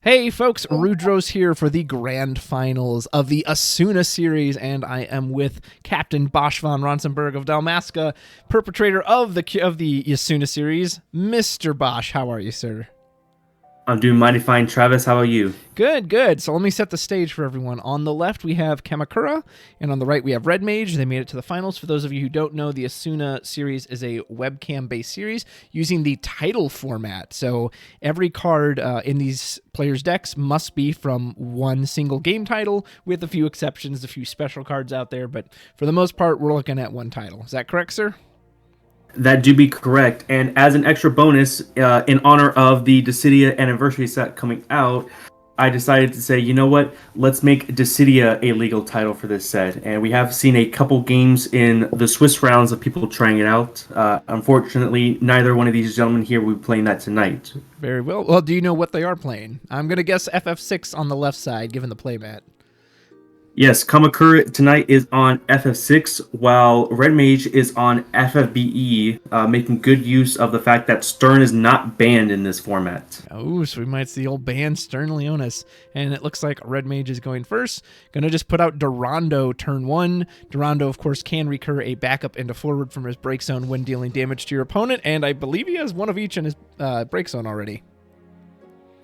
Hey folks, Rudros here for the grand finals of the Esuna Series, and I am with Captain Basch von Ronsenberg of Dalmasca, perpetrator of the Esuna Series. Mr. Basch, how are you, sir? I'm doing mighty fine, Travis. How about you? Good, good. So let me set the stage for everyone. On the left, we have Kamakura, and on the right, we have Red Mage. They made it to the finals. For those of you who don't know, the Esuna series is a webcam-based series using the title format. So every card in these players' decks must be from one single game title, with a few exceptions, a few special cards out there. But for the most part, we're looking at one title. Is that correct, sir? That do be correct. And as an extra bonus, in honor of the Dissidia anniversary set coming out, I decided to say, you know what? Let's make Dissidia a legal title for this set. And we have seen a couple games in the Swiss rounds of people trying it out. Unfortunately, neither one of these gentlemen here will be playing that tonight. Very well. Well, do you know what they are playing? I'm going to guess FF6 on the left side, given the playmat. Yes, Kamakura tonight is on FF6, while Red Mage is on FFBE, making good use of the fact that Stern is not banned in this format. Oh, so we might see old band Stern Leonis. And it looks like Red Mage is going first. Going to just put out Durando turn 1. Durando, of course, can recur a backup into forward from his break zone when dealing damage to your opponent. And I believe he has one of each in his break zone already.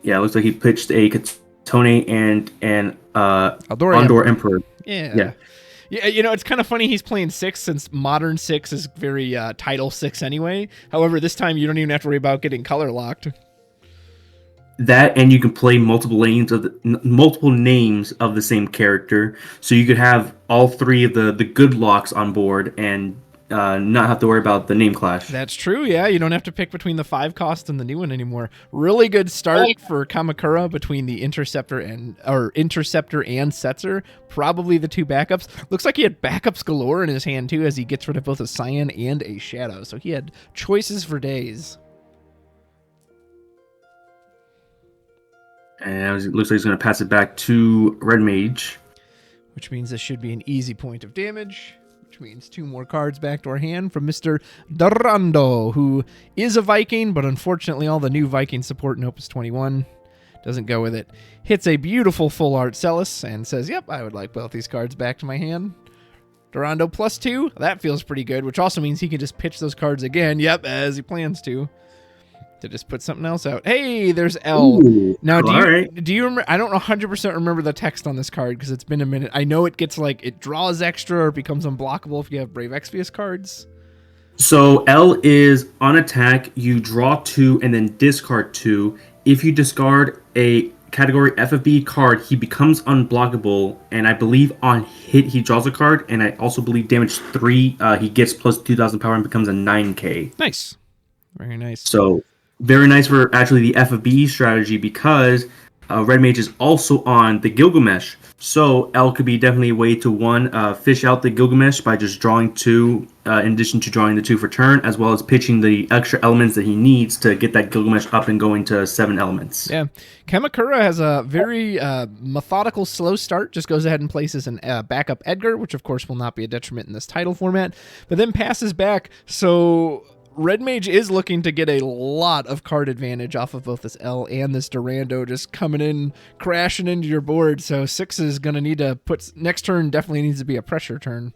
Yeah, it looks like he pitched a Katone and Aldor Emperor. Yeah. Yeah, you know, it's kind of funny he's playing 6 since Modern 6 is very Title 6 anyway. However, this time you don't even have to worry about getting color locked. That, and you can play multiple names of the same character, so you could have all three of the good locks on board and not have to worry about the name clash. That's true, yeah. You don't have to pick between the 5 cost and the new one anymore. Really good start for Kamakura between the Interceptor and Setzer. Probably the 2 backups. Looks like he had backups galore in his hand too, as he gets rid of both a Cyan and a Shadow. So he had choices for days. And it looks like he's going to pass it back to Red Mage. Which means this should be an easy point of damage. Which means 2 more cards back to our hand from Mr. Durando, who is a Viking, but unfortunately all the new Viking support in Opus 21 doesn't go with it. Hits a beautiful full art Celis and says, yep, I would like both these cards back to my hand. Durando +2, that feels pretty good, which also means he can just pitch those cards again, yep, as he plans to just put something else out. Hey, there's L. Ooh, now, do you remember? I don't 100% remember the text on this card because it's been a minute. I know it gets it draws extra or becomes unblockable if you have Brave Exvius cards. So L is on attack, you draw 2 and then discard 2. If you discard a category FFB card, he becomes unblockable, and I believe on hit he draws a card, and I also believe damage 3, he gets plus 2,000 power and becomes a 9k. Nice. Very nice. So very nice for actually the FFB strategy, because Red Mage is also on the Gilgamesh. So L could be definitely a way to fish out the Gilgamesh by just drawing 2, in addition to drawing the 2 for turn, as well as pitching the extra elements that he needs to get that Gilgamesh up and going to 7 elements. Yeah. Kamakura has a very methodical, slow start. Just goes ahead and places an backup Edgar, which of course will not be a detriment in this title format, but then passes back. So Red Mage is looking to get a lot of card advantage off of both this L and this Durando just coming in, crashing into your board. So 6 is going to need to next turn definitely needs to be a pressure turn.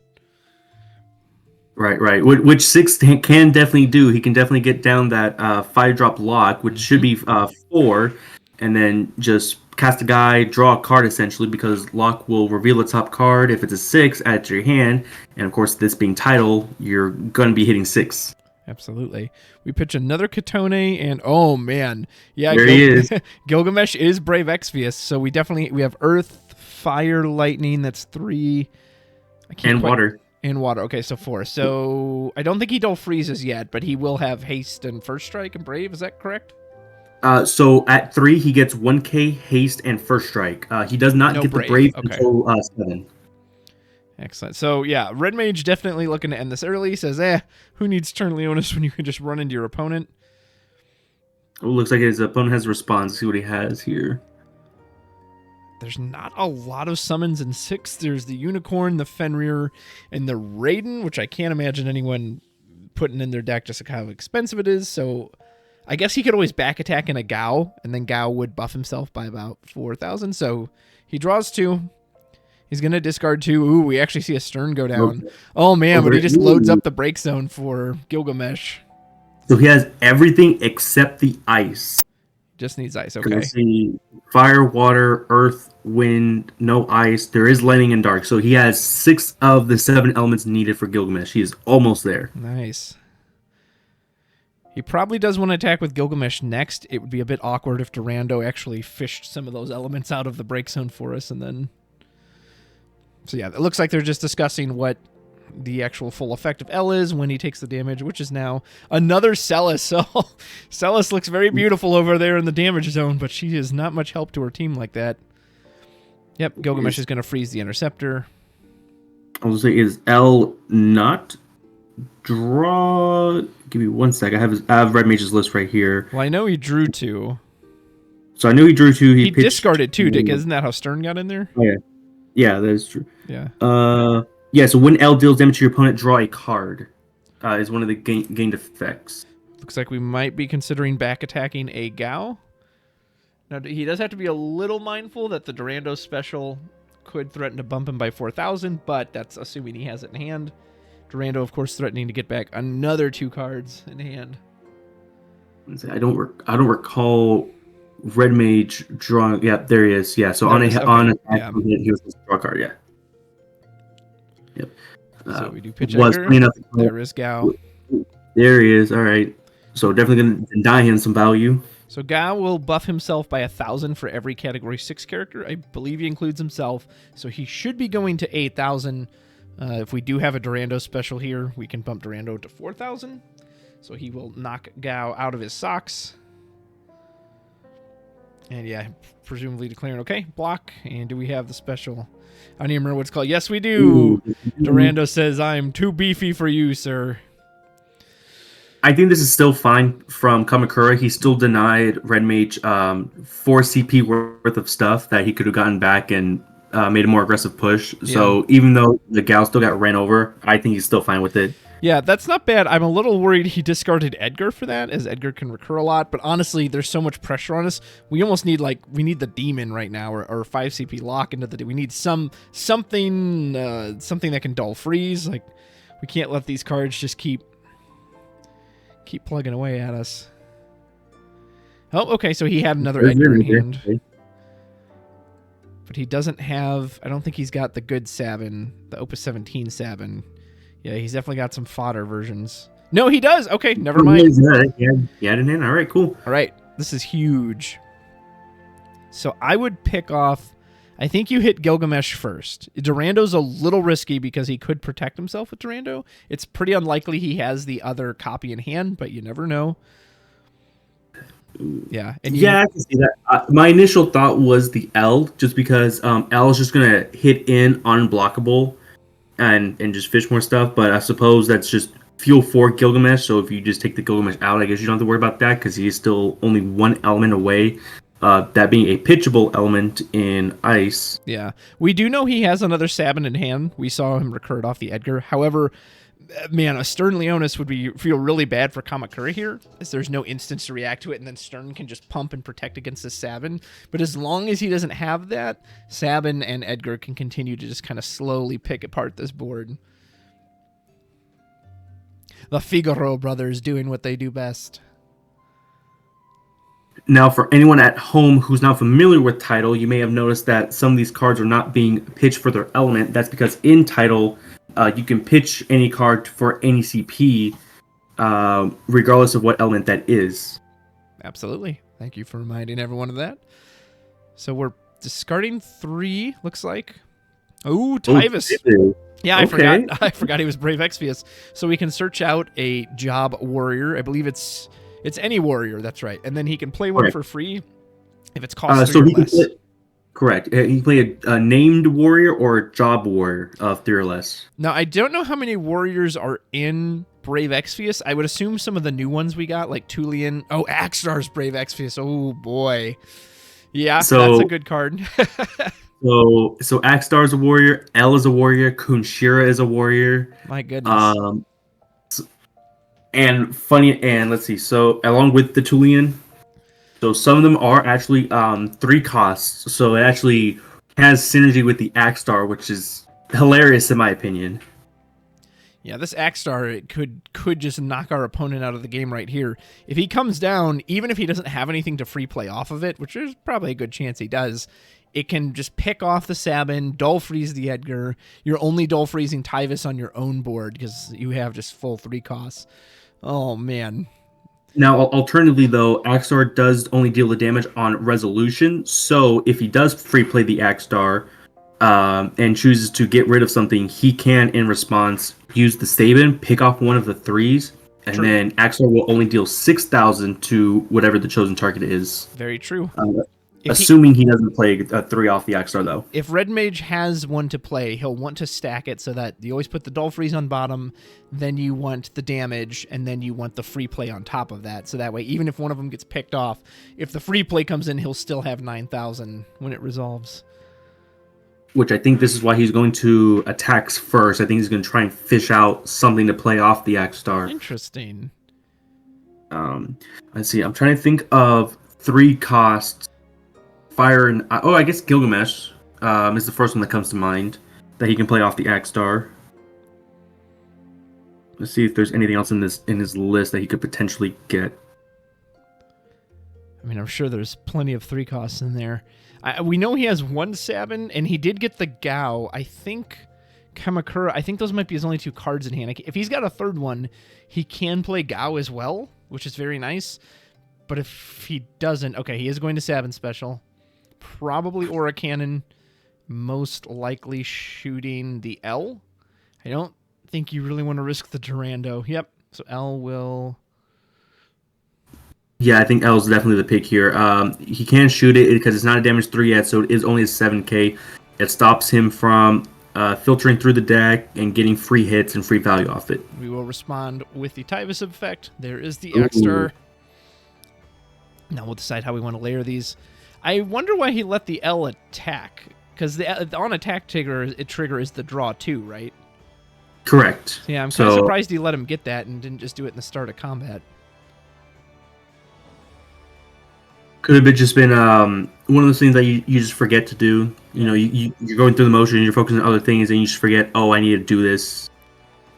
Right. Which 6 can definitely do. He can definitely get down that 5-drop lock, which should be 4, and then just cast a guy, draw a card essentially, because lock will reveal the top card. If it's a 6, add it to your hand. And of course, this being title, you're going to be hitting 6. Absolutely. We pitch another Katone, and oh man, yeah, there he is. Gilgamesh is Brave Exvius, so we have Earth, Fire, Lightning. That's 3. Water. And water. Okay, so 4. So I don't think he don't freezes yet, but he will have haste and first strike and brave. Is that correct? So at 3, he gets 1k haste and first strike. He does not get the brave until 7. Excellent. So, yeah, Red Mage definitely looking to end this early. He says, who needs Turn Leonis when you can just run into your opponent? Oh, looks like his opponent has a response. See what he has here. There's not a lot of summons in 6. There's the Unicorn, the Fenrir, and the Raiden, which I can't imagine anyone putting in their deck just like how expensive it is. So I guess he could always back attack in a Gao, and then Gao would buff himself by about 4,000. So he draws 2. He's going to discard 2. Ooh, we actually see a Stern go down. Okay. Oh, man, but he just loads up the break zone for Gilgamesh. So he has everything except the ice. Just needs ice, okay. I see fire, water, earth, wind, no ice. There is lightning and dark. So he has 6 of the 7 elements needed for Gilgamesh. He is almost there. Nice. He probably does want to attack with Gilgamesh next. It would be a bit awkward if Durando actually fished some of those elements out of the break zone for us and then... So yeah, it looks like they're just discussing what the actual full effect of L is when he takes the damage, which is now another Celis. So Celis looks very beautiful over there in the damage zone, but she is not much help to her team like that. Yep, Gilgamesh is going to freeze the Interceptor. I was going to say, is L not draw? Give me 1 sec. I have Red Mage's list right here. Well, I know he drew 2. So I knew he drew 2. He discarded 2, Dick. Isn't that how Stern got in there? Oh, yeah. Yeah, that is true. Yeah. Yeah, so when L deals damage to your opponent, draw a card. Is one of the gained effects. Looks like we might be considering back attacking a Gao. Now, he does have to be a little mindful that the Durando special could threaten to bump him by 4,000, but that's assuming he has it in hand. Durando, of course, threatening to get back another 2 cards in hand. I don't recall Red Mage drawing. Yeah, there he is. Yeah, so on a he was supposed to draw a card. Yeah. Yep. So we do pitch Edgar. There is Gao. There he is. All right. So definitely going to deny him some value. So Gao will buff himself by 1,000 for every Category 6 character. I believe he includes himself. So he should be going to 8,000. If we do have a Durando special here, we can bump Durando to 4,000. So he will knock Gao out of his socks. And yeah, presumably declaring, okay, block. And do we have the special? I don't even remember what it's called. Yes, we do. Durando says, I'm too beefy for you, sir. I think this is still fine from Kamakura. He still denied Red Mage 4 CP worth of stuff that he could have gotten back and made a more aggressive push. Yeah. So even though the Gal still got ran over, I think he's still fine with it. Yeah, that's not bad. I'm a little worried he discarded Edgar for that, as Edgar can recur a lot. But honestly, there's so much pressure on us. We almost need the demon right now, or 5 CP lock into the. We need something that can dull freeze. Like, we can't let these cards just keep plugging away at us. Oh, okay. So he had another Edgar in hand, but he doesn't have. I don't think he's got the good Sabin, the Opus 17 Sabin. Yeah, he's definitely got some fodder versions. No, he does. Okay, never mind. Yeah, in hand. All right, cool. All right, this is huge. So I would pick off. I think you hit Gilgamesh first. Durando's a little risky because he could protect himself with Durando. It's pretty unlikely he has the other copy in hand, but you never know. Yeah, I can see that. My initial thought was the L, just because L is just gonna hit in unblockable. And just fish more stuff, but I suppose that's just fuel for Gilgamesh, so if you just take the Gilgamesh out, I guess you don't have to worry about that, because he is still only 1 element away, that being a pitchable element in ice. Yeah. We do know he has another Sabin in hand. We saw him recurred off the Edgar. However, man, a Stern Leonis would feel really bad for Kamakura here, as there's no instance to react to it, and then Stern can just pump and protect against the Sabin. But as long as he doesn't have that, Sabin and Edgar can continue to just kind of slowly pick apart this board. The Figaro brothers doing what they do best. Now, for anyone at home who's not familiar with Title, you may have noticed that some of these cards are not being pitched for their element. That's because in Title, you can pitch any card for any CP, regardless of what element that is. Absolutely. Thank you for reminding everyone of that. So we're discarding 3, looks like. Oh, Tyvus. Yeah, okay. I forgot he was Brave Exvius. So we can search out a job warrior. I believe it's any warrior, that's right. And then he can play one for free if it's cost 3 or less. Correct. He can play a named warrior or a job warrior of 3 or less. Now, I don't know how many warriors are in Brave Exvius. I would assume some of the new ones we got, like Tulian. Oh, Axtar's Brave Exvius. Oh, boy. Yeah, that's a good card. so Axtar's a warrior. L is a warrior. Kunshira is a warrior. My goodness. And funny, and let's see. So along with the Tulian, so some of them are actually 3 costs. So it actually has synergy with the Axstar, which is hilarious in my opinion. Yeah, this Axstar it could just knock our opponent out of the game right here. If he comes down, even if he doesn't have anything to free play off of it, which there's probably a good chance he does, it can just pick off the Sabin, dull freeze the Edgar. You're only dull freezing Tyvis on your own board because you have just full 3 costs. Oh, man. Now, alternatively, though, Axstar does only deal the damage on resolution. So if he does free play the Axstar and chooses to get rid of something, he can, in response, use the Sabin, pick off one of the 3s, and True. then Axstar will only deal 6,000 to whatever the chosen target is. Very true. Assuming he doesn't play a 3 off the Axstar, though. If Red Mage has one to play, he'll want to stack it so that you always put the Dull Freeze on bottom, then you want the damage, and then you want the free play on top of that. So that way, even if one of them gets picked off, if the free play comes in, he'll still have 9,000 when it resolves. Which I think this is why he's going to attacks first. I think he's going to try and fish out something to play off the Axstar. Interesting. Let's see. I'm trying to think of 3 costs. Fire and I guess Gilgamesh is the first one that comes to mind that he can play off the Axstar. Let's see if there's anything else in his list that he could potentially get. I mean, I'm sure there's plenty of 3 costs in there. We know he has 1 Sabin, and he did get the Gao. I think Kamakura, I think those might be his only 2 cards in hand. If he's got a 3rd one, he can play Gao as well, which is very nice. But if he doesn't, okay, he is going to Sabin special. Probably Aura Cannon, most likely shooting the L. I don't think you really want to risk the Durando. Yep, so L will... Yeah, I think L is definitely the pick here. He can shoot it because it's not a damage 3 yet, so it is only a 7k. It stops him from filtering through the deck and getting free hits and free value off it. We will respond with the Tyvis effect. There is the Axstar. Now we'll decide how we want to layer these. I wonder why he let the L attack, because the on attack trigger is the draw too, right? Correct. So yeah, I'm kind of surprised he let him get that and didn't just do it in the start of combat. Could have just been one of those things that you just forget to do. You know, you're going through the motion, you're focusing on other things, and you just forget, oh, I need to do this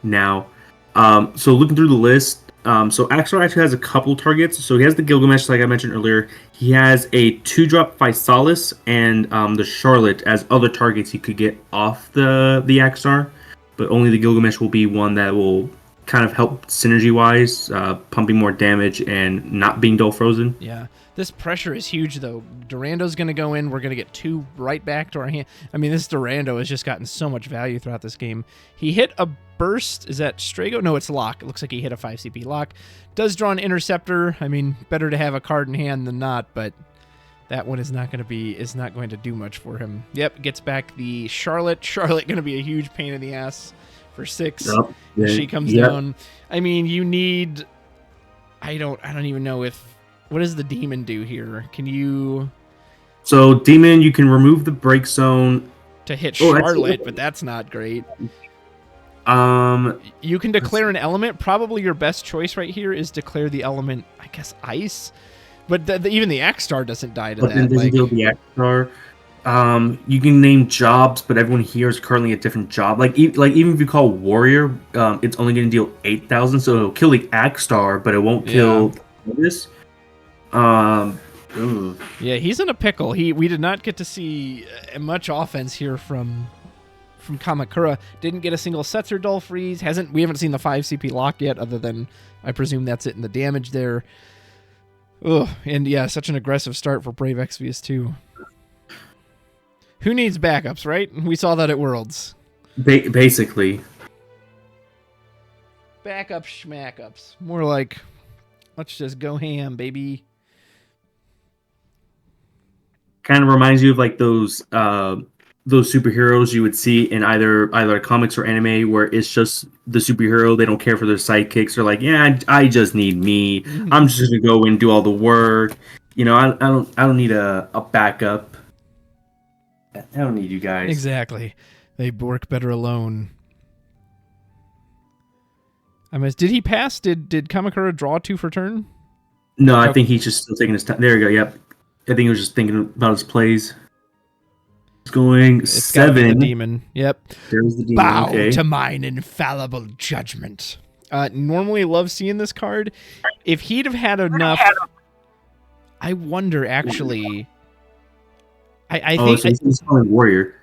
now. So looking through the list, so Axstar actually has a couple targets. So he has the Gilgamesh, like I mentioned earlier. He has a 2-drop Physalis and the Charlotte as other targets he could get off the Axstar. But only the Gilgamesh will be one that will kind of help synergy-wise, pumping more damage and not being dull frozen. Yeah. This pressure is huge, though. Durando's going to go in. We're going to get 2 right back to our hand. I mean, this Durando has just gotten so much value throughout this game. He hit a burst. Is that Strago? No, it's Lock. It looks like he hit a 5 CP Lock. Does draw an Interceptor. I mean, better to have a card in hand than not, but that one is not going to do much for him. Yep, gets back the Charlotte. Charlotte going to be a huge pain in the ass for 6. Yep. Yeah. She comes down. I mean, you need... I don't even know if... What does the Demon do here? Can you... So, Demon, you can remove the break zone... To hit Charlotte, but that's not great. You can declare an element. Probably your best choice right here is declare the element, I guess, Ice. But even the Axstar doesn't die to that. Then doesn't deal the Axstar. You can name jobs, but everyone here is currently a different job. Like even if you call Warrior, it's only going to deal 8,000, so it'll kill the Axstar, but it won't kill this. Yeah, he's in a pickle. We did not get to see much offense here from Kamakura. Didn't get a single Setzer Dull Freeze. We haven't seen the 5 CP Lock yet, other than I presume that's it in the damage there. Ugh, and yeah, such an aggressive start for Brave Exvius too. Who needs backups, right? We saw that at Worlds. Basically. Backup schmackups. More like, let's just go ham, baby. Kind of reminds you of like those superheroes you would see in either comics or anime, where it's just the superhero. They don't care for their sidekicks. They're like, yeah, I just need me. I'm just gonna go and do all the work. You know, I don't need a backup. I don't need you guys. Exactly. They work better alone. I mean, did he pass? Did Kamakura draw 2 for turn? No, I think he's just still taking his time. There you go. Yep. I think he was just thinking about his plays. It's going It's gotta be 7. the demon. Yep. There's the demon. Bow Okay. to mine infallible judgment. Normally love seeing this card. If he'd have had enough, I wonder actually. I think so he's calling warrior.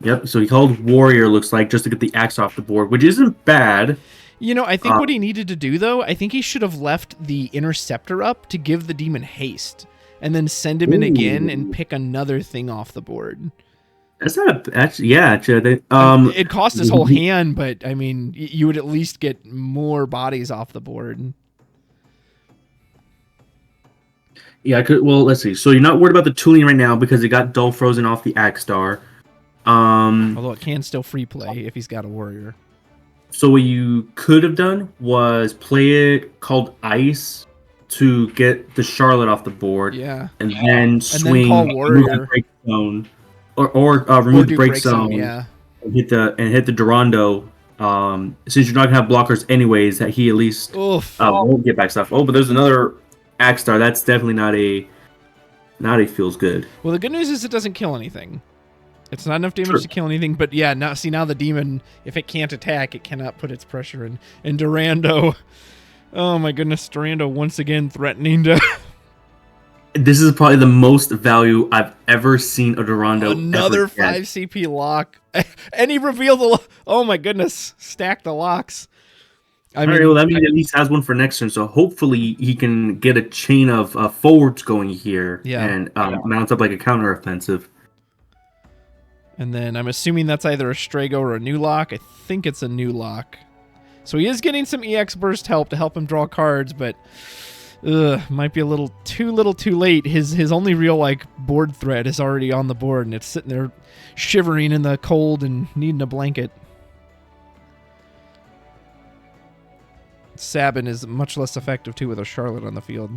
Yep. So he called warrior. Looks like just to get the axe off the board, which isn't bad. You know, I think what he needed to do, though, I think he should have left the interceptor up to give the demon haste, and then send him in again and pick another thing off the board. That's not actually, yeah. It cost his whole hand, but I mean, you would at least get more bodies off the board. Yeah, I could. Well, let's see. So you're not worried about the tooling right now because it got dull frozen off the axe star. Although it can still free play if he's got a warrior. So what you could have done was play it called Ice to get the Charlotte off the board. Yeah. And then swing call warrior. break zone, or remove the break zone. Yeah. And hit the Durando. Since you're not gonna have blockers anyways, that he at least won't get back stuff. Oh, but there's another axe star. That's definitely not a feels good. Well, the good news is it doesn't kill anything. It's not enough damage to kill anything, but yeah, now the demon, if it can't attack, it cannot put its pressure in. And Durando, oh my goodness, Durando once again threatening to... This is probably the most value I've ever seen a Durando. Another 5 CP lock. And he revealed the... Oh my goodness, stack the locks. All right, well, that means he at least has one for next turn, so hopefully he can get a chain of forwards going here and mount up like a counter offensive. And then I'm assuming that's either a Strago or a new lock. I think it's a new lock. So he is getting some EX burst help to help him draw cards, but might be a little too late. His only real board threat is already on the board, and it's sitting there shivering in the cold and needing a blanket. Sabin is much less effective too with a Charlotte on the field.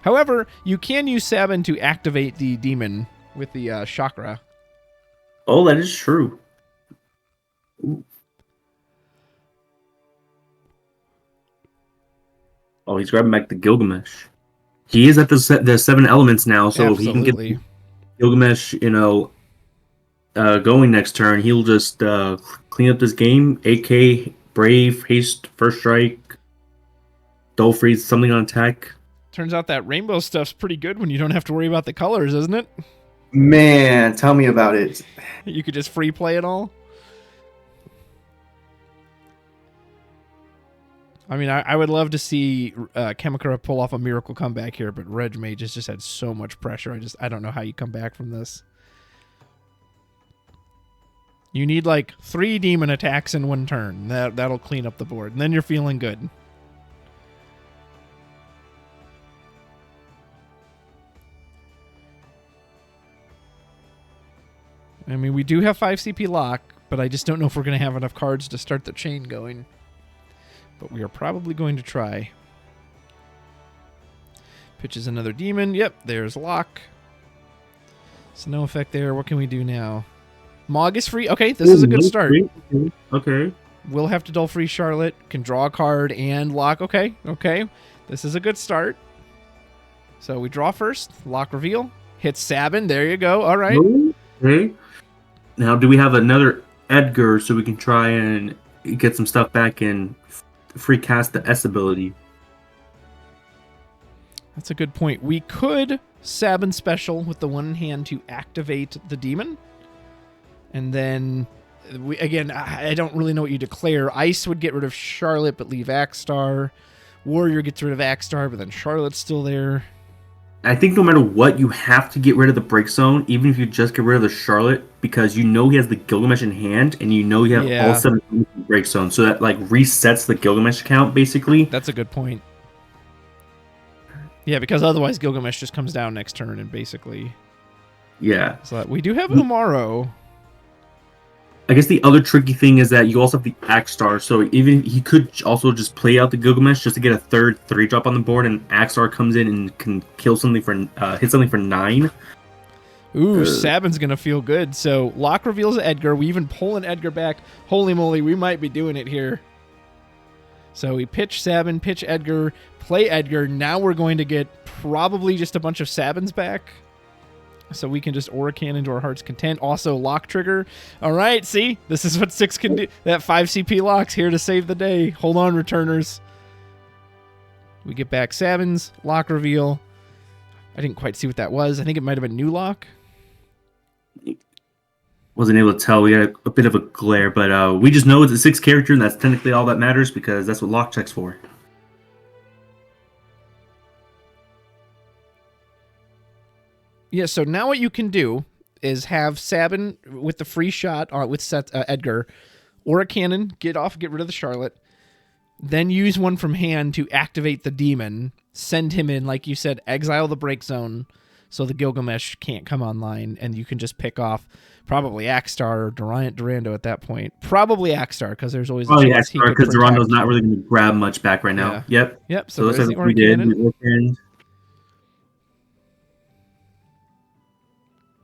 However, you can use Sabin to activate the demon with the chakra. Oh, that is true. Ooh. Oh, he's grabbing back the Gilgamesh. He is at the 7 elements now, so if he can get Gilgamesh, going next turn, he'll just clean up this game. AK, Brave, Haste, First Strike, Dull Freeze, something on attack. Turns out that rainbow stuff's pretty good when you don't have to worry about the colors, isn't it? Man, tell me about it. You could just free play it all. I mean, I would love to see Kamakura pull off a miracle comeback here, but Reg Mage has just had so much pressure. I don't know how you come back from this. You need 3 demon attacks in one turn. That'll clean up the board, and then you're feeling good. I mean, we do have 5 CP lock, but I just don't know if we're going to have enough cards to start the chain going. But we are probably going to try. Pitches another demon. Yep, there's lock. So no effect there. What can we do now? Mog is free. Okay, this is a good start. Okay. We'll have to dull free Charlotte. Can draw a card and lock. Okay. This is a good start. So we draw first. Lock reveal. Hit Sabin. There you go. All right. Okay. Now, do we have another Edgar so we can try and get some stuff back and free cast the S ability? That's a good point. We could Sabin special with the one hand to activate the demon. And then, I don't really know what you declare. Ice would get rid of Charlotte but leave Axstar. Warrior gets rid of Axstar, but then Charlotte's still there. I think no matter what, you have to get rid of the break zone, even if you just get rid of the Charlotte, because he has the Gilgamesh in hand, and you have all 7 break zones, so that resets the Gilgamesh count basically. That's a good point. Yeah, because otherwise Gilgamesh just comes down next turn and basically. Yeah. So we do have Umaro. I guess the other tricky thing is that you also have the Axstar, so even he could also just play out the Gilgamesh just to get a third 3-drop on the board, and Axstar comes in and can kill something hit something for 9. Ooh, Sabin's gonna feel good. So lock reveals Edgar. We even pull an Edgar back. Holy moly, we might be doing it here. So we pitch Sabin, pitch Edgar, play Edgar. Now we're going to get probably just a bunch of Sabins back. So we can just Aura Cannon to our heart's content. Also, lock trigger. All right, see? This is what 6 can do. That 5 CP lock's here to save the day. Hold on, returners. We get back Sabins, lock reveal. I didn't quite see what that was. I think it might have been new lock. Wasn't able to tell. We had a bit of a glare, but we just know it's a 6 character, and that's technically all that matters because that's what lock check's for. Yeah, so now what you can do is have Sabin with the free shot with Edgar, or a cannon, get rid of the Charlotte, then use one from hand to activate the demon, send him in, like you said, exile the break zone so the Gilgamesh can't come online, and you can just pick off probably Axstar or Durando at that point. Probably Axstar, because there's always a chance he could because protect. Durando's not really going to grab much back right now. Yeah. Yep. So that's the what we did.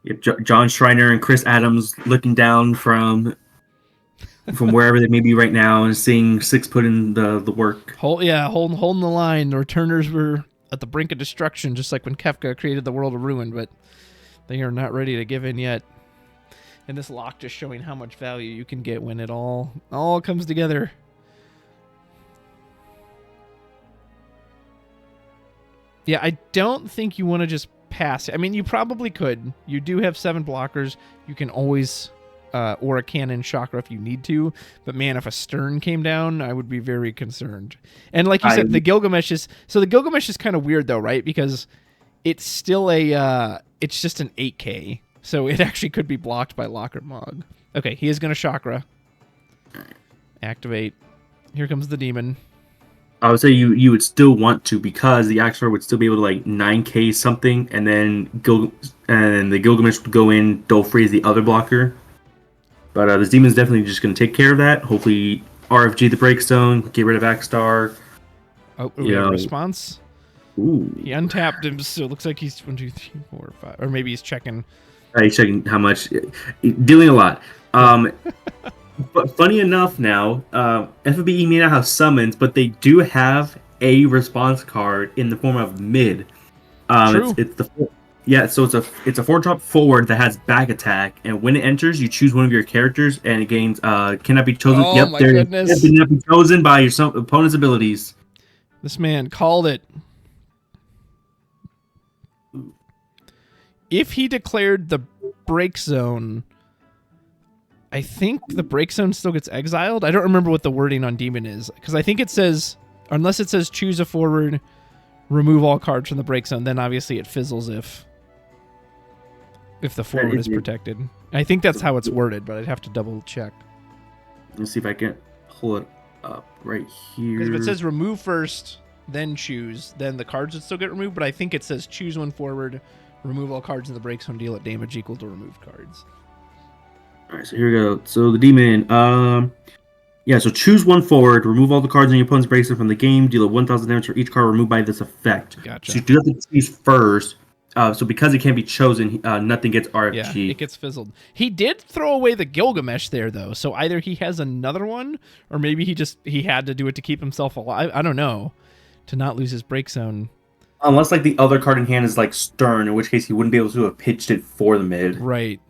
Yep, John Schreiner and Chris Adams looking down from wherever they may be right now and seeing 6 put in the work. Holding the line. The returners were at the brink of destruction, just like when Kefka created the World of Ruin, but they are not ready to give in yet. And this lock just showing how much value you can get when it all comes together. Yeah, I don't think you want to just pass. I mean, you probably could. You do have 7 blockers. You can always Aura Cannon Chakra if you need to. But man, if a Stern came down, I would be very concerned. And like you said, the Gilgamesh is... So the Gilgamesh is kind of weird though, right? Because it's still it's just an 8K. So it actually could be blocked by Lock or Mog. Okay, he is going to Chakra. Activate. Here comes the demon. I would say you would still want to, because the Axar would still be able to like 9K something, and then the Gilgamesh would go in, Dole freeze the other blocker. But this demon's definitely just going to take care of that. Hopefully RFG the Breakstone, get rid of Axstar. Oh, we have a response. Ooh. He untapped him, so it looks like he's 1, 2, 3, 4, 5. Or maybe he's checking. He's checking how much. Dealing a lot. But funny enough now, FBE may not have summons, but they do have a response card in the form of mid. True. So it's a 4-drop forward that has back attack, and when it enters, you choose one of your characters, and it gains cannot be chosen. Oh my goodness! Cannot be chosen by your opponent's abilities. This man called it. If he declared the break zone, I think the break zone still gets exiled. I don't remember what the wording on Demon is, because I think it says, unless it says choose a forward, remove all cards from the break zone, then obviously it fizzles if the forward is protected. I think that's how it's worded, but I'd have to double check. Let's see if I can pull it up right here. Because if it says remove first, then choose, then the cards would still get removed, but I think it says choose one forward, remove all cards in the break zone, deal it damage equal to removed cards. Alright, so here we go. So the demon, so choose one forward, remove all the cards in your opponent's break zone from the game, deal 1,000 damage for each card removed by this effect. Gotcha. So you do have to choose first. So because it can't be chosen, nothing gets RFG. Yeah, it gets fizzled. He did throw away the Gilgamesh there, though. So either he has another one, or maybe he had to do it to keep himself alive. I don't know. To not lose his break zone. Unless like the other card in hand is like Stern, in which case he wouldn't be able to have pitched it for the mid. Right.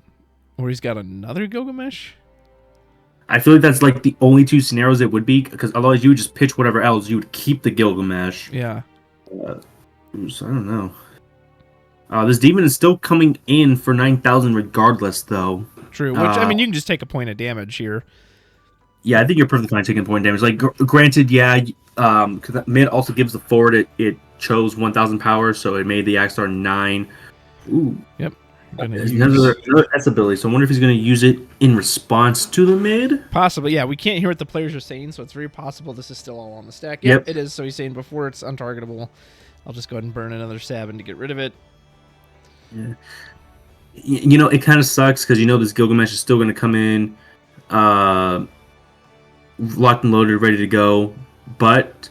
Or he's got another Gilgamesh? I feel like that's like the only 2 scenarios it would be, because otherwise you would just pitch whatever else. You would keep the Gilgamesh. Yeah. So I don't know. This demon is still coming in for 9,000 regardless, though. True. Which, I mean, you can just take a point of damage here. Yeah, I think you're perfectly fine taking point damage. Like, granted, yeah, because that mid also gives the forward, it chose 1,000 power, so it made the Axstar 9. Ooh. Yep. Another S ability, so I wonder if he's going to use it in response to the mid? Possibly, yeah. We can't hear what the players are saying, so it's very possible this is still all on the stack. Yep. It is. So he's saying before it's untargetable, I'll just go ahead and burn another Sabin to get rid of it. Yeah. You know, it kind of sucks, because you know this Gilgamesh is still going to come in locked and loaded, ready to go, but...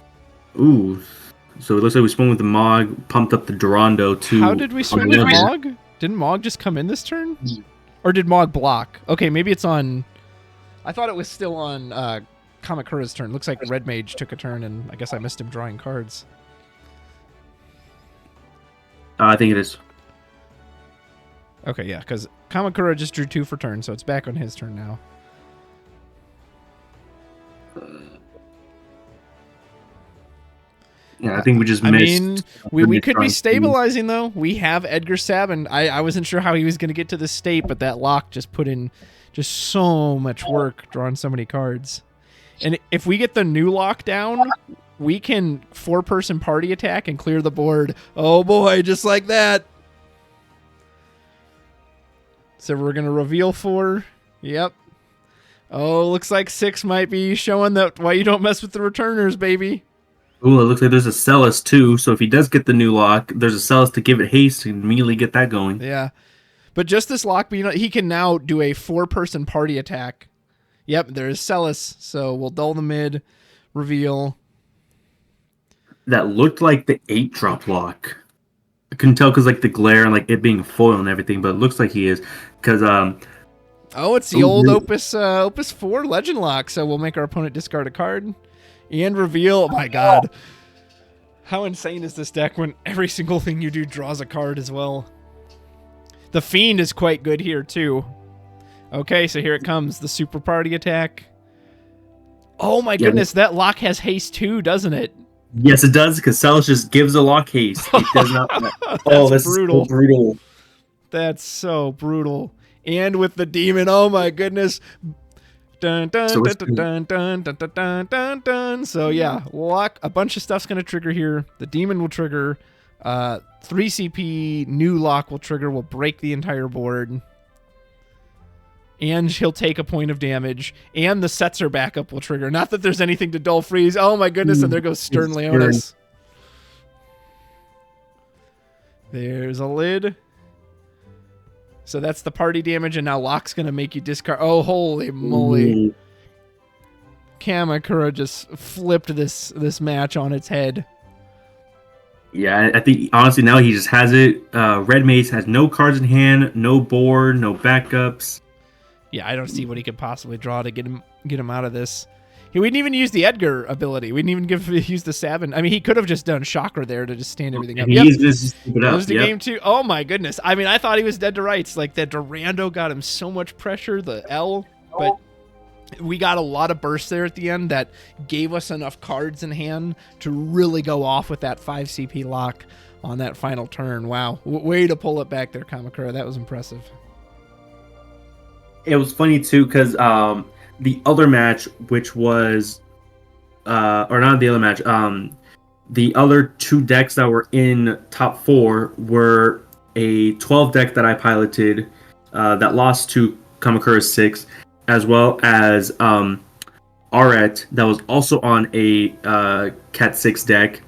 Ooh. So it looks like we spun with the Mog, pumped up the Durando too. How did we swim with Mog? Didn't Mog just come in this turn? Or did Mog block? Okay, maybe it's on... I thought it was still on Kamakura's turn. Looks like Red Mage took a turn, and I guess I missed him drawing cards. I think it is. Okay, yeah, because Kamakura just drew 2 for turn, so it's back on his turn now. Yeah, I think we just I missed. mean, we could be stabilizing, though. We have Edgar Sabin. I wasn't sure how he was going to get to this state, but that lock just put in just so much work drawing so many cards. And if we get the new lock down, we can 4-person party attack and clear the board. Oh, boy, just like that. So we're going to reveal 4. Yep. Oh, looks like 6 might be showing that why you don't mess with the returners, baby. Ooh, it looks like there's a Celis too. So if he does get the new lock, there's a Celis to give it haste and immediately get that going. Yeah. But just this lock, he can now do a 4-person party attack. Yep, there's Celis. So we'll dull the mid, reveal. That looked like the 8-drop lock. I couldn't tell because like the glare and like it being foil and everything, but it looks like he is because oh, it's the old Opus 4 Legend lock. So we'll make our opponent discard a card. And reveal. Oh my god. How insane is this deck when every single thing you do draws a card as well? The Fiend is quite good here too. Okay, so here it comes. The super party attack. Oh my goodness, that lock has haste too, doesn't it? Yes, it does, because Celis just gives a lock haste. It does not. Oh, that's brutal. So brutal. That's so brutal. And with the demon, oh my goodness. Dun, dun, dun, dun, dun, dun, dun, dun, dun, dun. So yeah, lock, a bunch of stuff's gonna trigger here. The demon will trigger. 3 CP new lock will trigger. Will break the entire board. And he'll take a point of damage. And the Setzer backup will trigger. Not that there's anything to dull freeze. Oh my goodness! And there goes Stern Leonis. There's a lid. So that's the party damage, and now lock's gonna make you discard. Oh, holy moly! Kamakura just flipped this match on its head. Yeah, I think honestly now he just has it. Red Mage has no cards in hand, no board, no backups. Yeah, I don't see what he could possibly draw to get him out of this. He wouldn't even use the Edgar ability. We didn't even use the Sabin. I mean, he could have just done Chakra there to just stand everything up. Yep. Closed the game too. Oh my goodness. I mean, I thought he was dead to rights. Like that Durando got him so much pressure, the L, but we got a lot of bursts there at the end that gave us enough cards in hand to really go off with that 5 CP lock on that final turn. Wow. Way to pull it back there, Kamakura. That was impressive. It was funny too, because the other match, which was, or not the other match, the other 2 decks that were in top 4 were a 12 deck that I piloted that lost to Kamakura 6, as well as Aret that was also on a Cat 6 deck.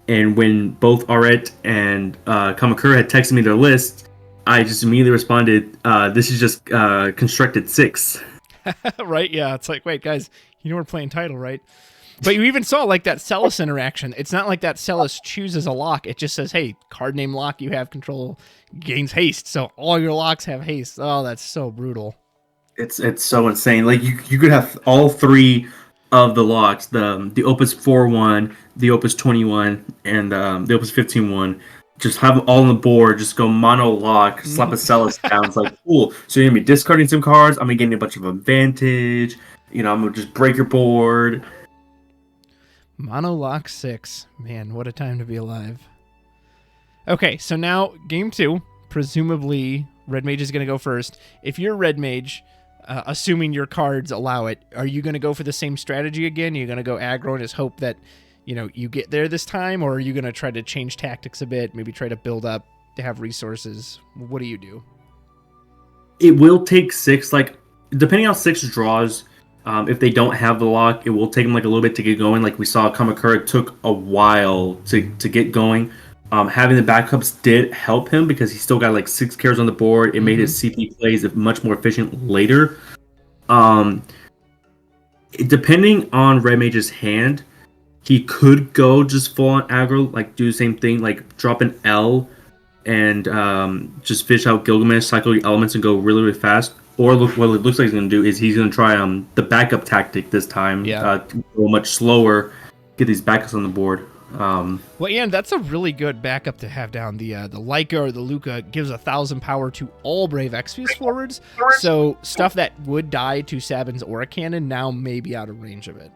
And when both Aret and Kamakura had texted me their list, I just immediately responded, this is just constructed 6. Right, yeah. It's like, wait, guys, you know we're playing title, right? But you even saw like that Celis interaction. It's not like that Celis chooses a lock. It just says, hey, card name lock you have control gains haste. So all your locks have haste. Oh, that's so brutal. It's so insane. Like you could have all 3 of the locks, the Opus 4-1, the Opus 21, and the Opus 15-1. Just have them all on the board, just go mono lock, slap a Celis down. It's like, cool. So you're going to be discarding some cards. I'm going to get a bunch of advantage. You know, I'm going to just break your board. Mono lock 6. Man, what a time to be alive. Okay, so now game 2. Presumably, Red Mage is going to go first. If you're Red Mage, assuming your cards allow it, are you going to go for the same strategy again? Are you going to go aggro and just hope that you get there this time, or are you going to try to change tactics a bit, maybe try to build up to have resources? What do you do? It will take 6, like, depending on 6 draws, if they don't have the lock, it will take them like a little bit to get going. Like we saw Kamakura took a while to get going. Having the backups did help him because he still got like 6 carries on the board. It made his CP plays much more efficient later. Depending on Red Mage's hand, he could go just full on aggro, like do the same thing, like drop an L and just fish out Gilgamesh, cycle your elements, and go really, really fast. or what it looks like he's going to do is he's going to try the backup tactic this time. Yeah. To go much slower, get these backups on the board. Well, Ian, that's a really good backup to have down. The Leica or the Luca gives 1,000 power to all Brave Exvius forwards, so stuff that would die to Sabin's Aura Cannon now may be out of range of it.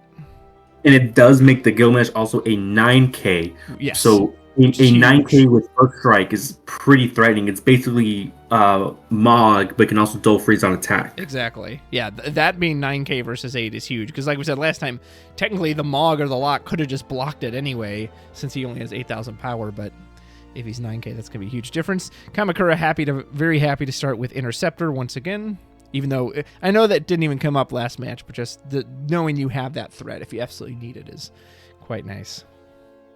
And it does make the Gilgamesh also a 9k. Yes. So a 9k with First Strike is pretty threatening. It's basically Mog, but can also dull freeze on attack. Exactly. Yeah, that being 9k versus 8 is huge, because like we said last time, technically the Mog or the Lock could have just blocked it anyway, since he only has 8,000 power, but if he's 9k, that's going to be a huge difference. Kamakura very happy to start with Interceptor once again, even though I know that didn't even come up last match, but just knowing you have that threat if you absolutely need it is quite nice.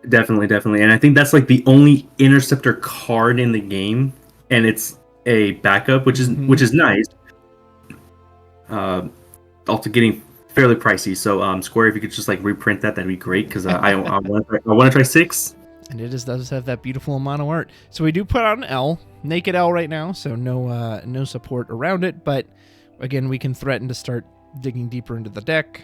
Definitely. And I think that's like the only Interceptor card in the game, and it's a backup, which is nice. Also getting fairly pricey. So Square, if you could just like reprint that, that'd be great, because I want to try 6. And it does have that beautiful mono art. So we do put out an L, naked L right now, so no support around it. But again, we can threaten to start digging deeper into the deck.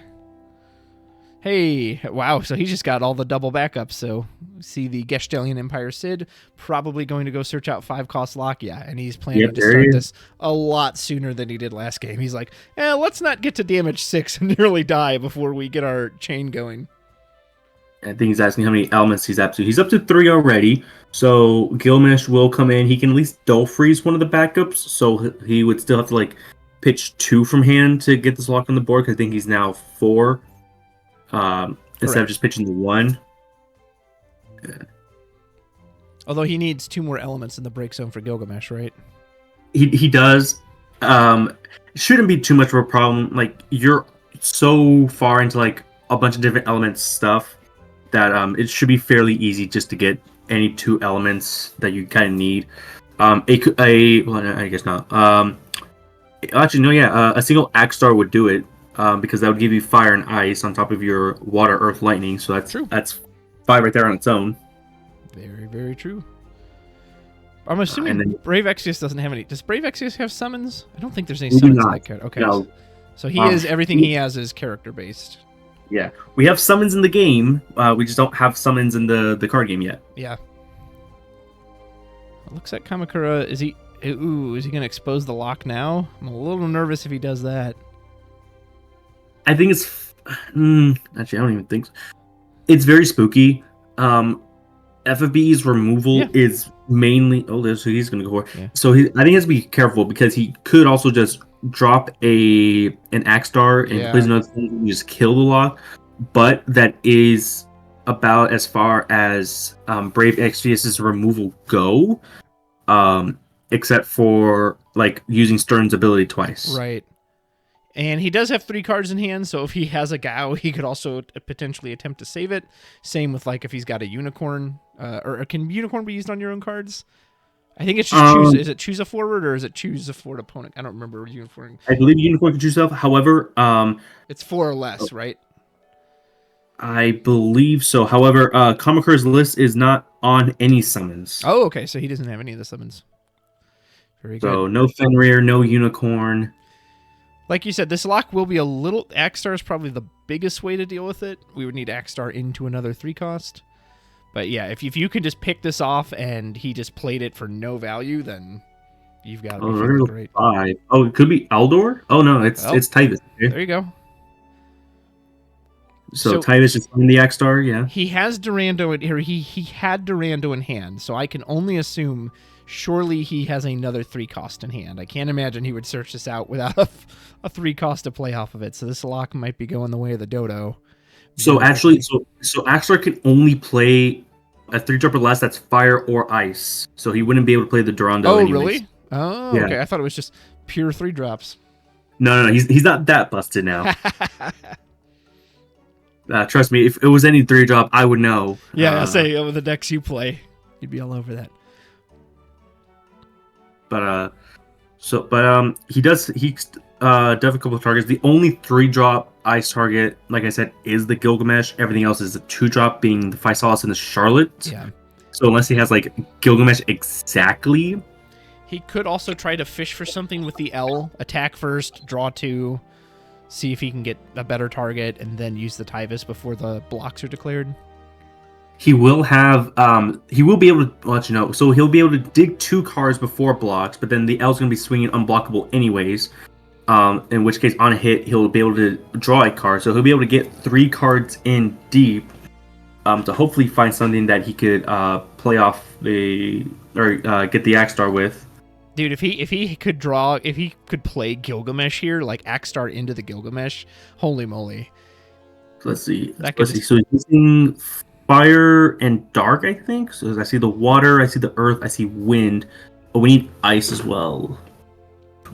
Hey, wow, so he just got all the double backups. So see the Gestelian Empire Sid, probably going to go search out 5-cost Lakia, and he's planning to start this a lot sooner than he did last game. He's like, let's not get to damage 6 and nearly die before we get our chain going. I think he's asking how many elements he's up to. He's up to 3 already, so Gilgamesh will come in. He can at least dull freeze one of the backups, so he would still have to like pitch 2 from hand to get this lock on the board, because I think he's now 4. Instead of just pitching the 1. Yeah. Although he needs 2 more elements in the break zone for Gilgamesh, right? He does. Shouldn't be too much of a problem. Like, you're so far into like a bunch of different elements stuff that it should be fairly easy just to get any 2 elements that you kind of need. Well, I guess not. Actually, no, yeah. A single Axstar would do it. Because that would give you fire and ice on top of your water, earth, lightning. So that's true. That's 5 right there on its own. Very, very true. I'm assuming Brave Exvius doesn't have any. Does Brave Exvius have summons? I don't think there's any summons in that card. Okay. No. So he is everything he has is character based. Yeah, we have summons in the game. We just don't have summons in the card game yet. Yeah. It looks like Kamakura. Is he going to expose the lock now? I'm a little nervous if he does that. I think it's actually I don't even think so. It's very spooky. FFB's removal is mainly so he's gonna go for. Yeah. So I think he has to be careful, because he could also just drop an Axstar and place another thing and just kill the lock. But that is about as far as Brave Exvius's removal go, except for like using Stern's ability twice. Right. And he does have 3 cards in hand, so if he has a Gao, he could also potentially attempt to save it. Same with like if he's got a Unicorn, or can Unicorn be used on your own cards? I think it's just choose. Is it choose a forward, or is it choose a forward opponent? I don't remember Unicorn. I believe Unicorn can choose stuff. However, it's 4 or less, right? I believe so. However, Kamakura's list is not on any summons. Oh, okay, so he doesn't have any of the summons. Very good. So no Fenrir, no Unicorn. Like you said, this lock will be a little... Axstar is probably the biggest way to deal with it. We would need Axstar into another 3-cost. But yeah, if you can just pick this off and he just played it for no value, then you've got to be feeling great. 5. Oh, it could be Eldor? Oh, no, it's Tyvis. Okay. There you go. So Tyvis is in the Axstar, yeah. He has Durando in here. He had Durando in hand, so I can only assume... Surely he has another 3-cost in hand. I can't imagine he would search this out without a 3-cost to play off of it. So this lock might be going the way of the dodo. So actually, so Axstar can only play a 3-drop or less that's fire or ice. So he wouldn't be able to play the Durando. Oh, anyways. Really? Oh, yeah. Okay. I thought it was just pure 3-drops. No. He's not that busted now. Trust me, if it was any 3-drop, I would know. Yeah, I'll say with the decks you play, you'd be all over that. But he does have a couple of targets. The only 3-drop ice target, like I said, is the Gilgamesh. Everything else is a 2-drop, being the Physalis and the Charlotte. Yeah. So unless he has like Gilgamesh exactly, He could also try to fish for something with the L. Attack first, draw 2, see if he can get a better target, and then use the Tyvis before the blocks are declared. He will have, he will be able to let you know. So he'll be able to dig 2 cards before blocks, but then the L's going to be swinging unblockable anyways. In which case, on a hit, he'll be able to draw a card. So he'll be able to get 3 cards in deep to hopefully find something that he could play off get the Axstar with. Dude, if he could play Gilgamesh here, like Axstar into the Gilgamesh, holy moly. So let's see. So he's using fire and dark, I think. So I see the water, I see the earth, I see wind. But we need ice as well.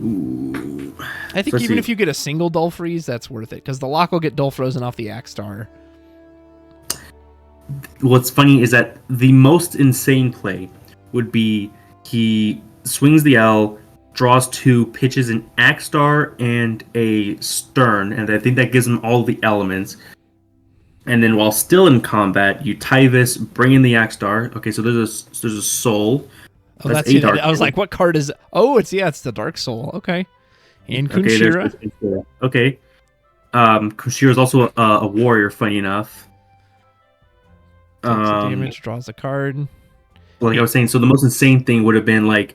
Ooh. I think even if you get a single Dull Freeze, that's worth it, because the lock will get Dull Frozen off the Axstar. What's funny is that the most insane play would be he swings the L, draws 2, pitches an Axstar and a Stern, and I think that gives him all the elements. And then while still in combat, you Tyvis, bring in the Axstar. Okay, so there's a Soul. Oh, that's it. I was like, what card is it? Oh, it's the Dark Soul. Okay. And Kunshira. Okay. Kunshira is also a warrior, funny enough. Takes the damage, draws a card. Like I was saying, so the most insane thing would have been like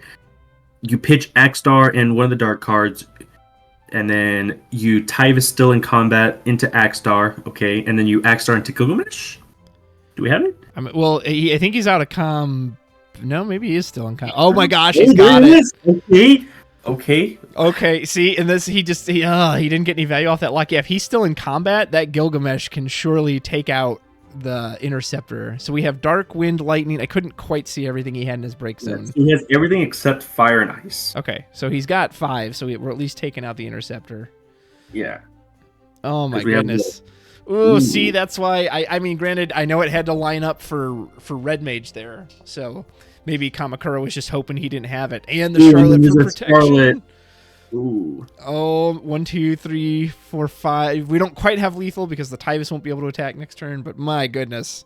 you pitch Axstar and one of the dark cards, and then you Tyvis still in combat into Axstar, okay, and then you Axstar into Gilgamesh. Do we have it? I think he's out of com. No, maybe he is still in com. Oh my gosh, he's got it. Okay. See, and this he didn't get any value off that lock. Yeah, if he's still in combat, that Gilgamesh can surely take out the Interceptor. So we have Dark, Wind, Lightning. I couldn't quite see everything he had in his break zone. He has everything except Fire and Ice. Okay, so he's got 5. So we're at least taking out the Interceptor. Yeah. Oh my goodness. Ooh, see, that's why I mean, granted, I know it had to line up for Red Mage there, so maybe Kamakura was just hoping he didn't have it. And the Charlotte for protection. Charlotte. Ooh. Oh, 1, 2, 3, 4, 5. We don't quite have lethal because the Tyvis won't be able to attack next turn, but my goodness.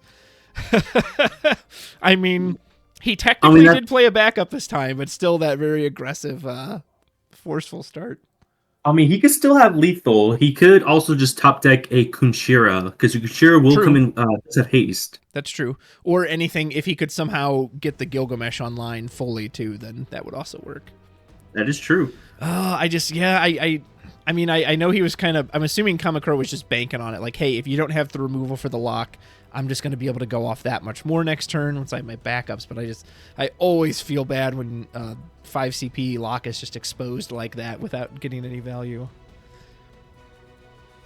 I mean, he technically did play a backup this time, but still that very aggressive, forceful start. I mean, he could still have lethal. He could also just top deck a Kunshira, because Kunshira will come in have haste. That's true. Or anything, if he could somehow get the Gilgamesh online fully too, then that would also work. That is true. I mean, I know he was I'm assuming Kamakura was just banking on it. Like, hey, if you don't have the removal for the lock, I'm just going to be able to go off that much more next turn once I have my backups. But I always feel bad when 5 CP lock is just exposed like that without getting any value.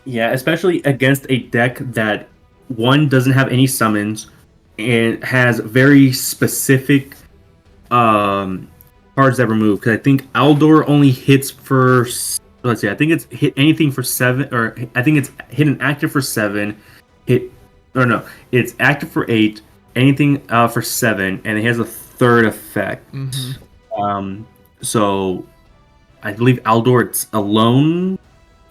Yeah, especially against a deck that, one, doesn't have any summons and has very specific cards that remove. Because I think Aldor only hits for, let's see, I think it's hit anything for 7, or I think it's hit an active for 7, it's active for 8, anything for 7, and it has a 3rd effect. Mm-hmm. So I believe Aldor it's alone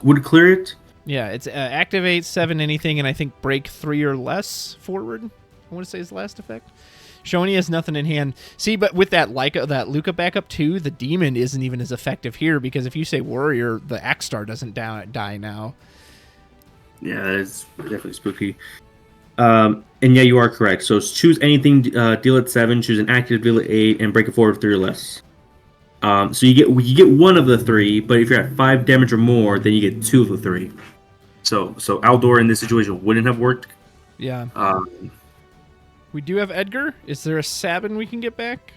would clear it. Yeah, it's activate 7 anything, and I think break 3 or less forward. I want to say his last effect. Shoni has nothing in hand. See, but with that Luca backup too, the demon isn't even as effective here, because if you say warrior, the Axstar doesn't die now. Yeah, it's definitely spooky. And yeah, you are correct. So choose anything, deal at 7, choose an active, deal at 8, and break it forward 3 or less. So you get one of the 3, but if you're at 5 damage or more, then you get 2 of the 3. So Aldor in this situation wouldn't have worked. Yeah. We do have Edgar. Is there a Sabin we can get back?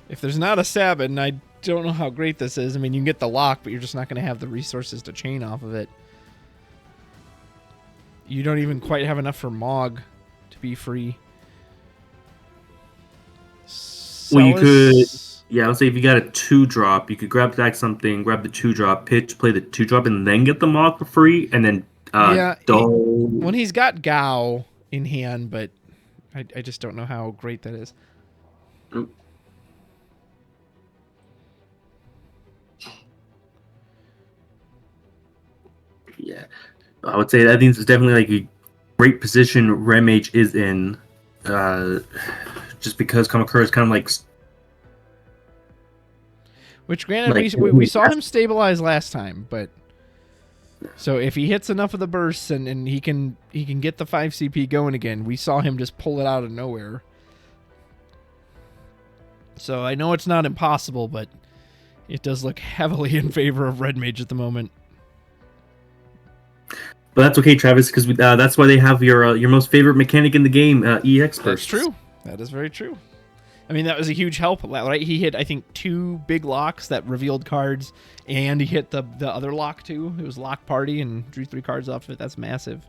If there's not a Sabin, I don't know how great this is. I mean, you can get the lock, but you're just not going to have the resources to chain off of it. You don't even quite have enough for Mog to be free. Well, you could... Yeah, I would say if you got a 2-drop, you could grab back something, grab the 2-drop, pitch, play the 2-drop, and then get the Mog for free, and then... when he's got Gao in hand, but I just don't know how great that is. Yeah, I would say that I think it's definitely like a great position Red Mage is in, just because Kamakura is kind of like Which, granted, Like, we saw him stabilize last time, but so if he hits enough of the bursts and he can get the 5 CP going again, we saw him just pull it out of nowhere. So I know it's not impossible, but it does look heavily in favor of Red Mage at the moment. But that's okay, Travis, because that's why they have your most favorite mechanic in the game, EX bursts. That's true. That is very true. I mean, that was a huge help, right? He hit, I think, 2 big locks that revealed cards, and he hit the other lock, too. It was Lock Party and drew 3 cards off of it. That's massive.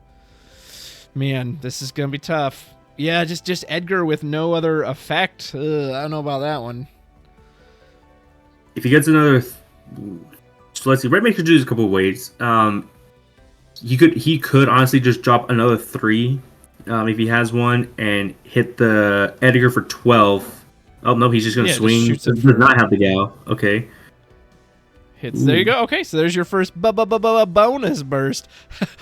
Man, this is going to be tough. Yeah, just Edgar with no other effect. I don't know about that one. If he gets another... So let's see. Red Mage could do this a couple of ways. He could honestly just drop another 3 if he has one and hit the Edgar for 12. Oh, no, he's just going to swing. Does not have the Gal. Okay. Hits. Ooh. There you go. Okay, so there's your first bonus burst.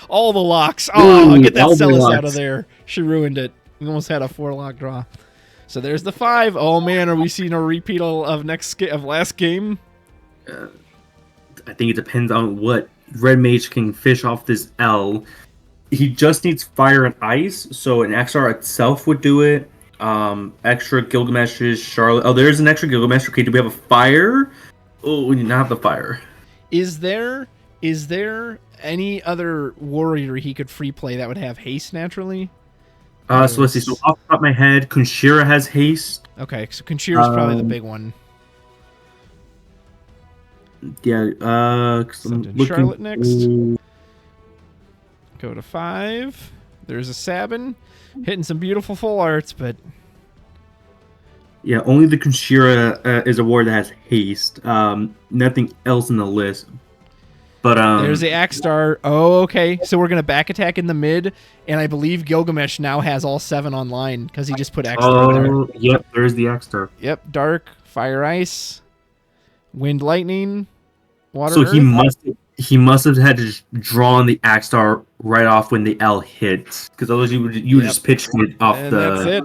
All the locks. Oh, get that Celis out of there. She ruined it. We almost had a 4-lock draw. So there's the 5. Oh, man, are we seeing a repeat of last game? I think it depends on what Red Mage can fish off this L. He just needs fire and ice, so an XR itself would do it. Extra Gilgamesh's Charlotte. Oh, there's an extra Gilgamesh. Okay, do we have a fire? Oh, we do not have the fire. Is there any other warrior he could free play that would have haste naturally? So let's see. So off the top of my head, Kunshira has haste. Okay, so Kunshira's probably the big one. Yeah, Charlotte next. Go to 5. There's a Sabin hitting some beautiful full arts, but yeah, only the Kunshira is a warrior that has haste. Nothing else in the list. But there's the Axstar. Oh, okay. So we're gonna back attack in the mid, and I believe Gilgamesh now has all 7 online because he just put Axstar there. Oh, yep. There's the Axstar. Yep. Dark, fire, ice, wind, lightning, water. So earth. he must have had to draw on the Axstar right off when the L hit, because otherwise you would just pitch it off and that's it.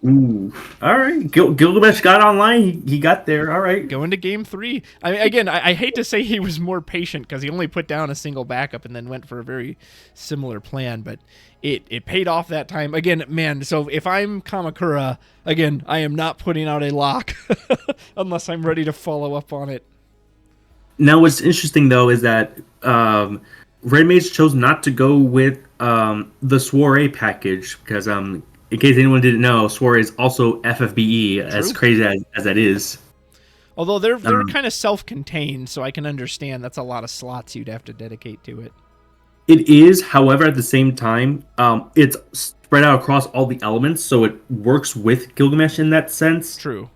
Ooh. All right. Gilgamesh got online. He got there. All right. Going to game 3. I mean, again, I hate to say he was more patient because he only put down a single backup and then went for a very similar plan, but it paid off that time. Again, man, so if I'm Kamakura, again, I am not putting out a lock unless I'm ready to follow up on it. Now, what's interesting, though, is that Red Mage chose not to go with the Soiree package because in case anyone didn't know, Soiree is also FFBE, as crazy as that is. Although they're kind of self-contained, so I can understand that's a lot of slots you'd have to dedicate to it. It is, however, at the same time, it's spread out across all the elements, so it works with Gilgamesh in that sense. True.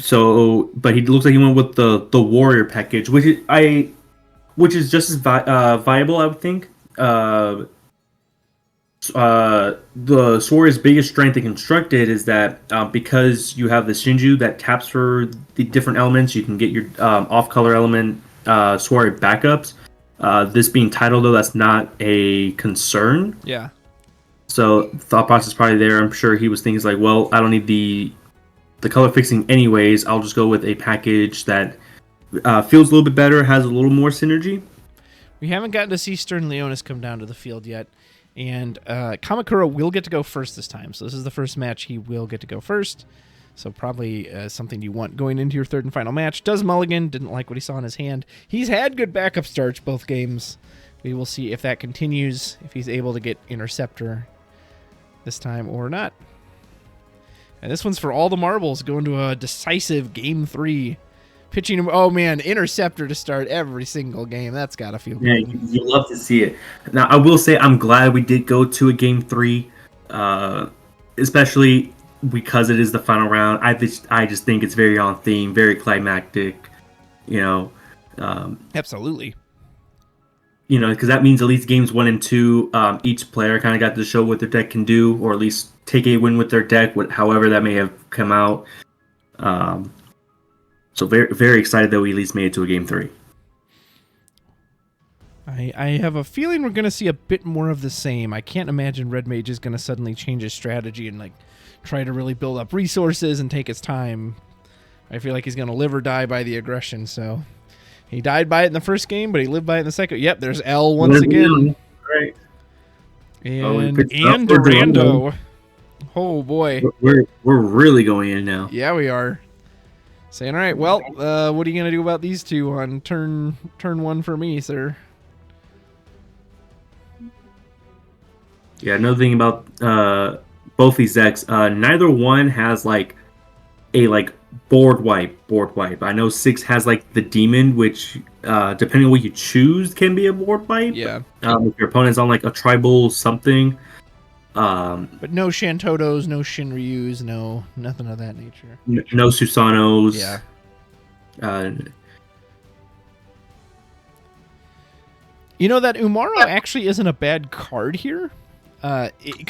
So, but he looks like he went with the Warrior package, which is just as viable, I would think. The Sora's biggest strength in Constructed is that because you have the Shinju that taps for the different elements, you can get your off-color element Sora backups. This being titled, though, that's not a concern. Yeah. So thought process probably there. I'm sure he was thinking like, well, I don't need the color fixing anyways. I'll just go with a package that feels a little bit better, has a little more synergy. We haven't gotten to see Stern Leonis come down to the field yet. And Kamakura will get to go first this time. So this is the first match he will get to go first. So probably something you want going into your third and final match. Does mulligan, didn't like what he saw in his hand. He's had good backup starts both games. We will see if that continues, if he's able to get Interceptor this time or not. And this one's for all the marbles, going to a decisive game 3. Pitching him, oh man, Interceptor to start every single game. That's got to feel good. Yeah, you love to see it. Now, I will say I'm glad we did go to a game 3, especially because it is the final round. I just think it's very on theme, very climactic. Absolutely. Because that means at least games 1 and 2, each player kind of got to show what their deck can do, or at least take a win with their deck, however that may have come out. So very, very excited that we at least made it to a game 3. I have a feeling we're going to see a bit more of the same. I can't imagine Red Mage is going to suddenly change his strategy and try to really build up resources and take its time. I feel like he's going to live or die by the aggression, so... He died by it in the first game, but he lived by it in the second. Yep, there's L once again. Right. And Durando. Oh, boy. We're really going in now. Yeah, we are. Saying, all right, well, what are you going to do about these two on turn one for me, sir? Yeah, another thing about both these decks, neither one has like a board wipe. I know 6 has like the demon, which depending on what you choose can be a board wipe. Yeah. If your opponent's on like a tribal something. But no Shantotos, no Shinryus, nothing of that nature. No Susanos. Yeah. You know that Umaro actually isn't a bad card here,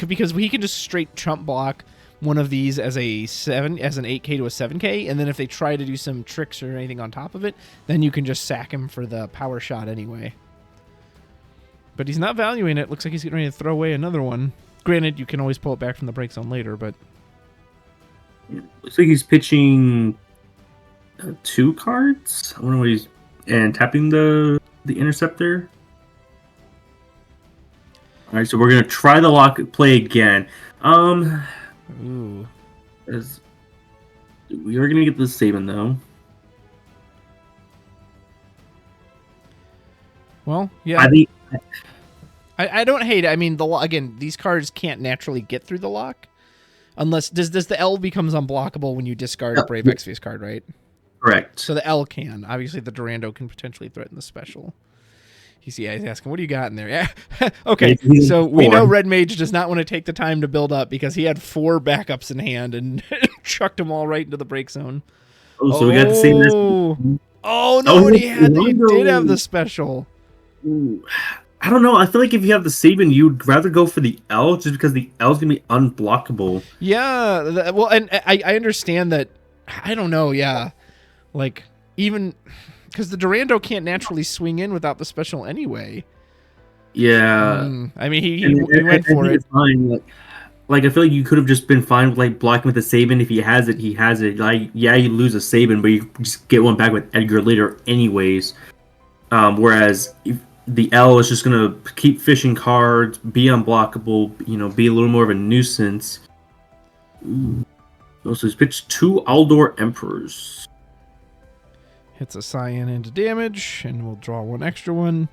because he can just straight trump block one of these as an 8K to a 7K, and then if they try to do some tricks or anything on top of it, then you can just sack him for the power shot anyway. But he's not valuing it. Looks like he's getting ready to throw away another one. Granted, you can always pull it back from the break zone later, but... Looks like he's pitching 2 cards. I wonder what he's... And tapping the Interceptor. Alright, so we're going to try the lock play again. Ooh. We are going to get this Sabin, though. Well, yeah. I don't hate it. I mean, again, these cards can't naturally get through the lock. Unless... Does the L becomes unblockable when you discard a Brave Exvius card, right? Correct. So the L can. Obviously, the Durando can potentially threaten the special. He's asking, what do you got in there? Yeah. Okay, so we know Red Mage does not want to take the time to build up because he had 4 backups in hand and chucked them all right into the break zone. Oh, so we got to see this. Oh, no, he did have the special. Ooh. I don't know. I feel like if you have the Sabin, you'd rather go for the L just because the L is going to be unblockable. Yeah, well, and I understand that. I don't know, yeah. Like, even... Because the Durando can't naturally swing in without the special anyway. Yeah. I mean, he went for it. Fine. Like, I feel like you could have just been fine with, like, blocking with the Sabin. If he has it, he has it. Like, yeah, you lose a Sabin, but you just get one back with Edgar later anyways. Whereas if the L is just going to keep fishing cards, be unblockable, be a little more of a nuisance. Ooh. Also, he's pitched 2 Aldor Emperors. Hits a Cyan into damage, and we'll draw 1 extra one.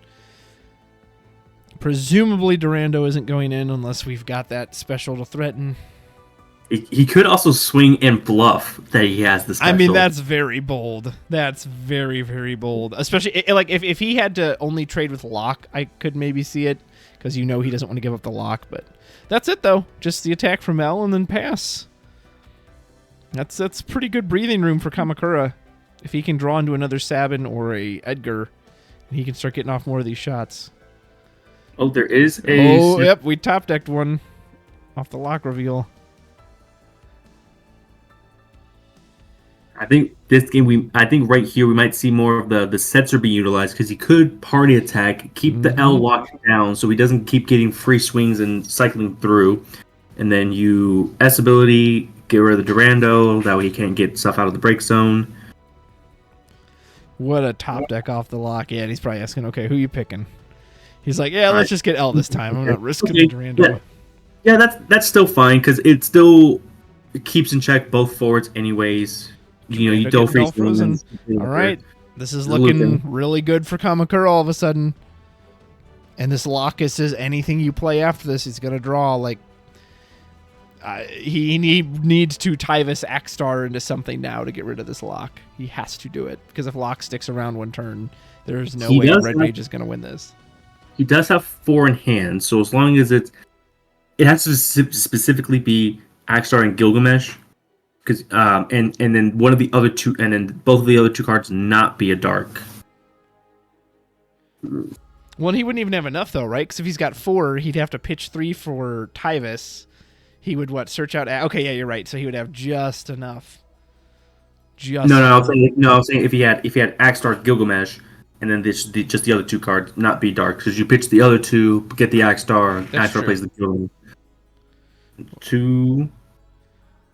Presumably Durando isn't going in unless we've got that special to threaten. He could also swing and bluff that he has the special. I mean, that's very bold. That's very, very bold. Especially, like, if he had to only trade with lock, I could maybe see it, because he doesn't want to give up the lock. But that's it, though. Just the attack from L and then pass. That's pretty good breathing room for Kamakura. If he can draw into another Sabin or a Edgar, he can start getting off more of these shots. Oh, there is a... Oh, yep, we top-decked one off the lock reveal. I think this game, I think right here we might see more of the sets are being utilized because he could party attack, keep the L locked down so he doesn't keep getting free swings and cycling through. And then you S ability, get rid of the Durando, that way he can't get stuff out of the break zone. What a top deck off the lock. Yeah, and he's probably asking, okay, who you picking? He's like, yeah, let's just get L this time. I'm not risking the Durando. Yeah, that's still fine because it still keeps in check both forwards anyways. You don't freeze frozen. All right, this is looking really good for Kamakura all of a sudden. And this lock says anything you play after this, he's going to draw. Like, he needs to Tyvis Axstar into something now to get rid of this lock. He has to do it because if lock sticks around 1 turn, there's no way Red Mage is going to win this. He does have 4 in hand, so as long as it has to specifically be Axstar and Gilgamesh, because and then one of the other 2, and then both of the other 2 cards not be a dark. Well, he wouldn't even have enough though, right? Because if he's got 4, he'd have to pitch 3 for Tyvis. He would search out? Okay, yeah, you're right. So he would have just enough. No. I'm saying if he had Axstar, Gilgamesh, and then just the other 2 cards not be dark, because you pitch the other 2, get the Axstar, Axstar plays the Gilgamesh. 2.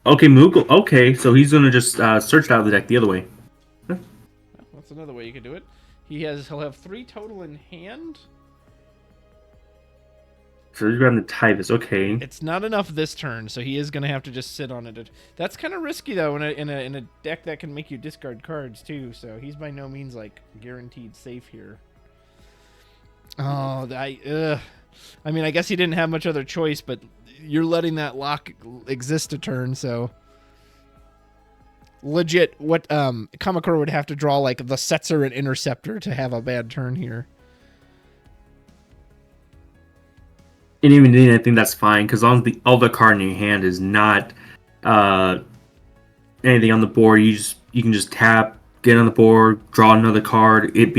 Okay, Moogle. Okay, so he's gonna just search out of the deck the other way. Well, that's another way you could do it. He'll have 3 total in hand. So he's grabbing the Tyvus. Okay. It's not enough this turn, so he is going to have to just sit on it. That's kind of risky though in a deck that can make you discard cards too. So he's by no means like guaranteed safe here. Oh, I mean, I guess he didn't have much other choice, but you're letting that lock exist a turn, so legit. What Kamakura would have to draw like the Setzer and Interceptor to have a bad turn here. And even then, I think that's fine because all the card in your hand is not anything on the board. You can just tap, get on the board, draw another card. It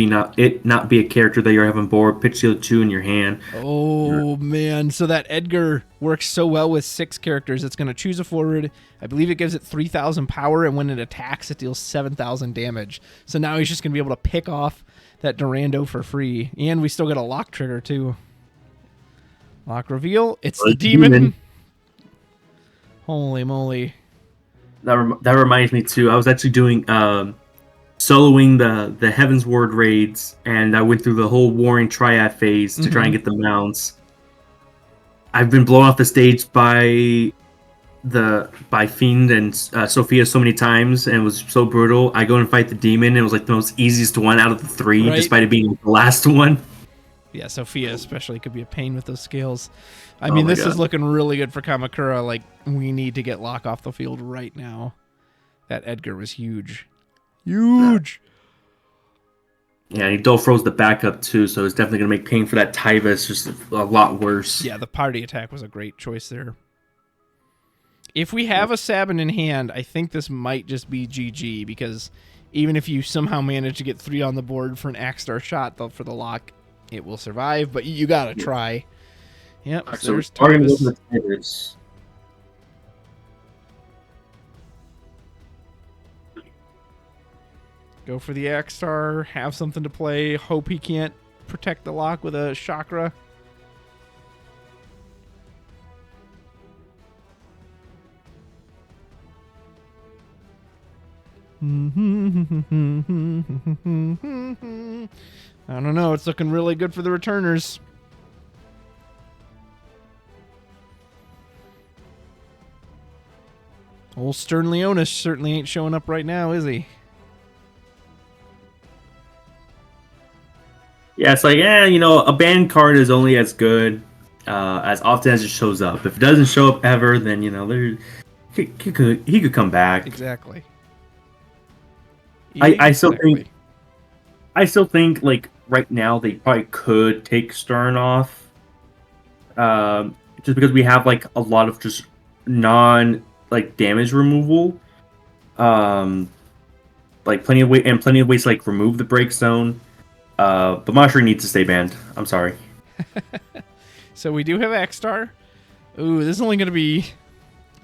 not be a character that you're having board. Pitch the other 2 in your hand. Oh man! So that Edgar works so well with 6 characters. It's going to choose a forward. I believe it gives it 3,000 power, and when it attacks, it deals 7,000 damage. So now he's just going to be able to pick off that Durando for free, and we still get a lock trigger too. Lock reveal. It's the demon. Holy moly! That reminds me too. I was actually doing soloing the Heaven's Ward raids, and I went through the whole Warring Triad phase to try and get the mounts. I've been blown off the stage by Fiend and Sophia so many times, and it was so brutal. I go and fight the demon, and it was like the most easiest one out of the 3, right? Despite it being the last one. Yeah, Sophia especially could be a pain with those scales. I mean, this is looking really good for Kamakura. Like, we need to get Lock off the field right now. That Edgar was huge. Huge! Yeah, he dual froze the backup too, so it's definitely going to make paying for that Tyvus just a lot worse. Yeah, the party attack was a great choice there. If we have a Sabin in hand, I think this might just be GG, because even if you somehow manage to get 3 on the board for an Axstar shot for the lock, it will survive, but you gotta try. Yep, so there's Tyvus. Go for the Axstar, have something to play, hope he can't protect the lock with a chakra. I don't know, it's looking really good for the returners. Old Stern Leonis certainly ain't showing up right now, is he? Yeah, it's like, a banned card is only as good as often as it shows up. If it doesn't show up ever, then, he could come back. Exactly. I still think like right now they probably could take Stern off, just because we have like a lot of just non like damage removal, like plenty of ways to like remove the break zone. But Moshri needs to stay banned. I'm sorry. So we do have Axstar. Ooh, this isn't gonna be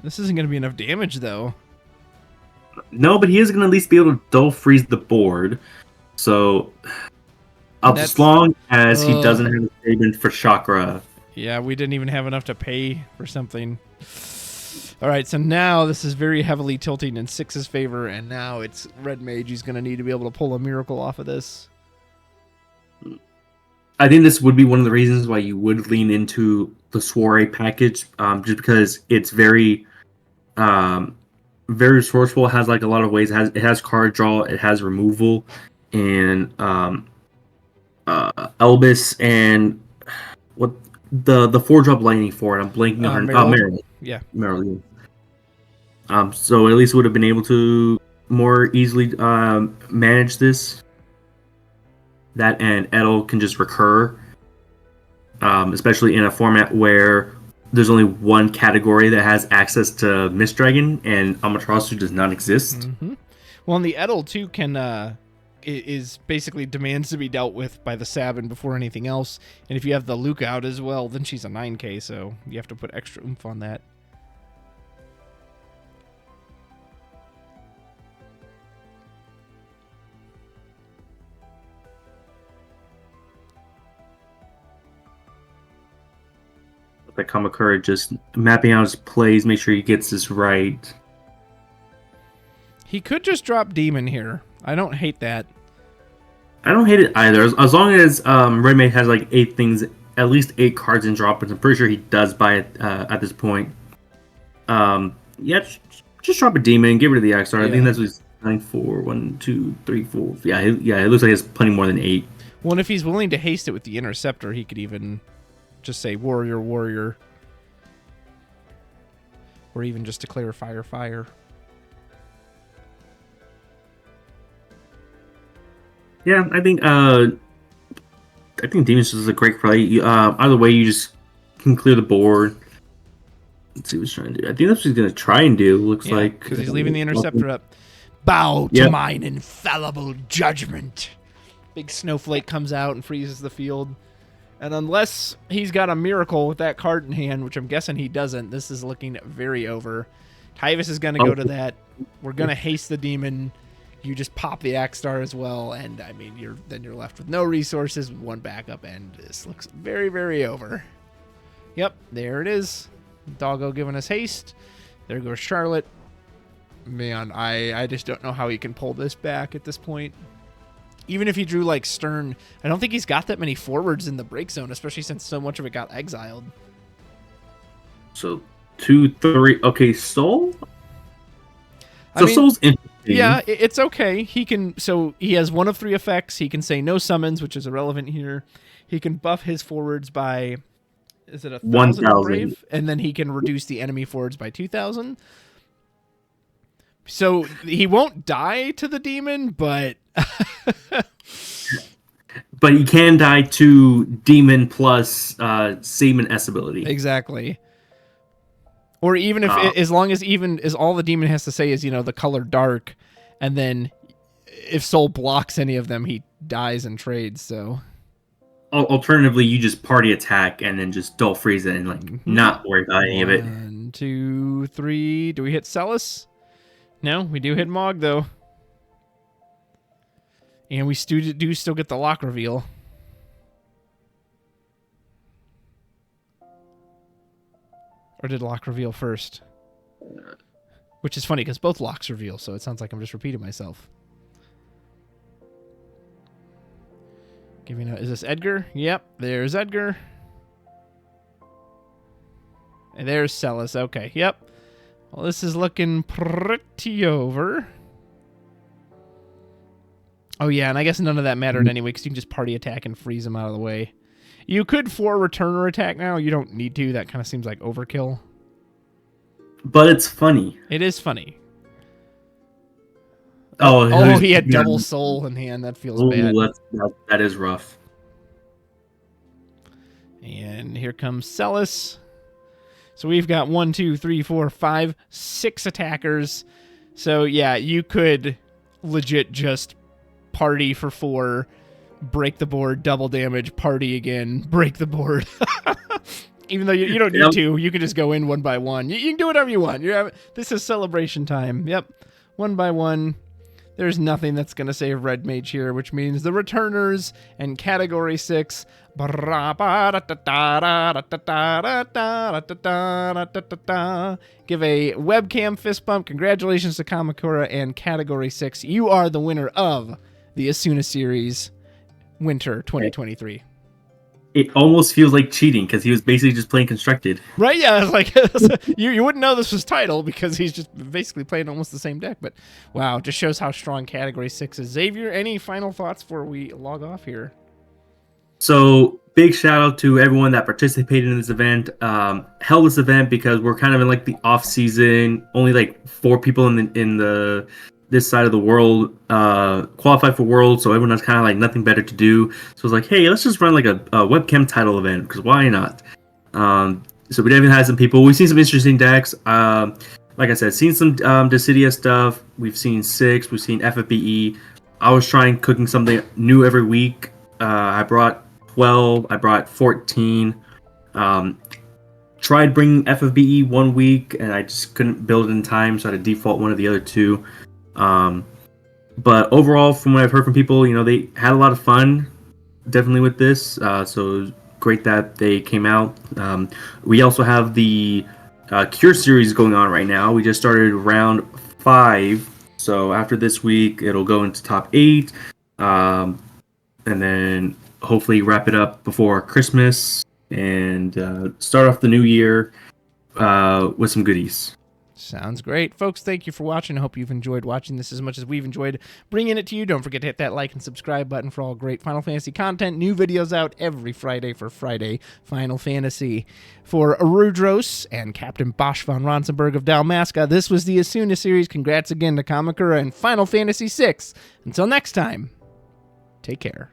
enough damage though. No, but he is going to at least be able to dull freeze the board. So, as long as he doesn't have a statement for Chakra. Yeah, we didn't even have enough to pay for something. All right, so now this is very heavily tilting in 6's favor, and now it's Red Mage. He's going to need to be able to pull a miracle off of this. I think this would be one of the reasons why you would lean into the Soiree package, just because it's very resourceful. It has like a lot of ways. It has card draw. It has removal, and Elvis and what the 4-drop lightning for it. I'm blanking on her. Meryl. Yeah, Meryl. So at least would have been able to more easily manage this. That and Edel can just recur, especially in a format where there's only one category that has access to Mist Dragon, and Amaterasu does not exist. Mm-hmm. Well, and the Edel too is basically demands to be dealt with by the Sabin before anything else. And if you have the Luca out as well, then she's a 9k, so you have to put extra oomph on that. That Kamakura just mapping out his plays, make sure he gets this right. He could just drop Demon here. I don't hate that. I don't hate it either. As long as Red Mage has like 8 things, at least 8 cards in drop, which I'm pretty sure he does buy it at this point. Yeah, just drop a Demon, give it to the X-Star. I think that's what he's 9, 4, 1, 2, 3, 4. Yeah, it looks like he has plenty more than 8. Well, and if he's willing to haste it with the Interceptor, he could even just say Warrior, Warrior. Or even just declare Fire, Fire. Yeah, I think Demon's is a great play. Either way, you just can clear the board. Let's see what he's trying to do. I think that's what he's going to try and do, looks like. Because he's leaving the Interceptor up. Bow to mine infallible judgment. Big snowflake comes out and freezes the field. And unless he's got a miracle with that card in hand, which I'm guessing he doesn't, this is looking very over. Tyvis is going to go to that. We're going to haste the Demon. You just pop the Axe-Star as well, and I mean, you're left with no resources, with 1 backup, and this looks very, very over. Yep, there it is. Doggo giving us haste. There goes Charlotte. Man, I just don't know how he can pull this back at this point. Even if he drew like Stern, I don't think he's got that many forwards in the break zone, especially since so much of it got exiled. So 2, 3. Okay, Soul. So Soul's interesting. Yeah, it's okay. So he has 1 of 3 effects. He can say no summons, which is irrelevant here. He can buff his forwards by, is it 1,000 Brave? And then he can reduce the enemy forwards by 2,000. So he won't die to the Demon, but but he can die to Demon plus Seaman S ability. Exactly. Or even if, as long as all the Demon has to say is, the color dark, and then if Soul blocks any of them, he dies and trades, so. Alternatively, you just party attack and then just dull freeze it and not worry about any of it. 1, 2, 3. Do we hit Celis? No, we do hit Mog, though. And we do still get the lock reveal. Or did lock reveal first? Which is funny, because both locks reveal, so it sounds like I'm just repeating myself. Is this Edgar? Yep, there's Edgar. And there's Celis. Okay, yep. Well, this is looking pretty over. Oh, yeah, and I guess none of that mattered anyway, because you can just party attack and freeze him out of the way. You could 4 returner attack now. You don't need to. That kind of seems like overkill. But it's funny. It is funny. Oh, he had double soul in hand. That feels bad. That is rough. And here comes Celis. So we've got 1, 2, 3, 4, 5, 6 attackers. So yeah, you could legit just party for 4, break the board, double damage, party again, break the board. Even though you don't need to, you can just go in 1 by 1. You can do whatever you want. This is celebration time. Yep, 1 by 1. There's nothing that's going to save Red Mage here, which means the returners and Category 6 give a webcam fist bump. Congratulations to Kamakura and Category 6. You are the winner of the Esuna Series Winter 2023. It almost feels like cheating because he was basically just playing constructed. Right? Yeah, it's like you wouldn't know this was title because he's just basically playing almost the same deck. But wow, just shows how strong Category 6 is. Xavier, any final thoughts before we log off here? So big shout out to everyone that participated in this event. Held this event because we're kind of in like the off season. Only like 4 people in the this side of the world qualified for World, so everyone has kind of like nothing better to do. So it's like, hey, let's just run like a webcam title event, because why not? So we definitely had some people. We've seen some interesting decks. Like I said, seen some Dissidia stuff. We've seen 6. We've seen FFBE. I was trying cooking something new every week. I brought 12. I brought 14. Tried bringing FFBE 1 week, and I just couldn't build it in time, so I had to default one of the other 2. But overall, from what I've heard from people, they had a lot of fun, definitely with this. So it was great that they came out. We also have the Cure series going on right now. We just started round 5 So after this week, it'll go into top 8, and then hopefully wrap it up before Christmas and start off the new year with some goodies. Sounds great. Folks, thank you for watching. I hope you've enjoyed watching this as much as we've enjoyed bringing it to you. Don't forget to hit that like and subscribe button for all great Final Fantasy content. New videos out every Friday for Friday Final Fantasy. For Rudros and Captain Basch von Ronsenberg of Dalmasca, this was the Esuna Series. Congrats again to Kamakura and Final Fantasy VI. Until next time, take care.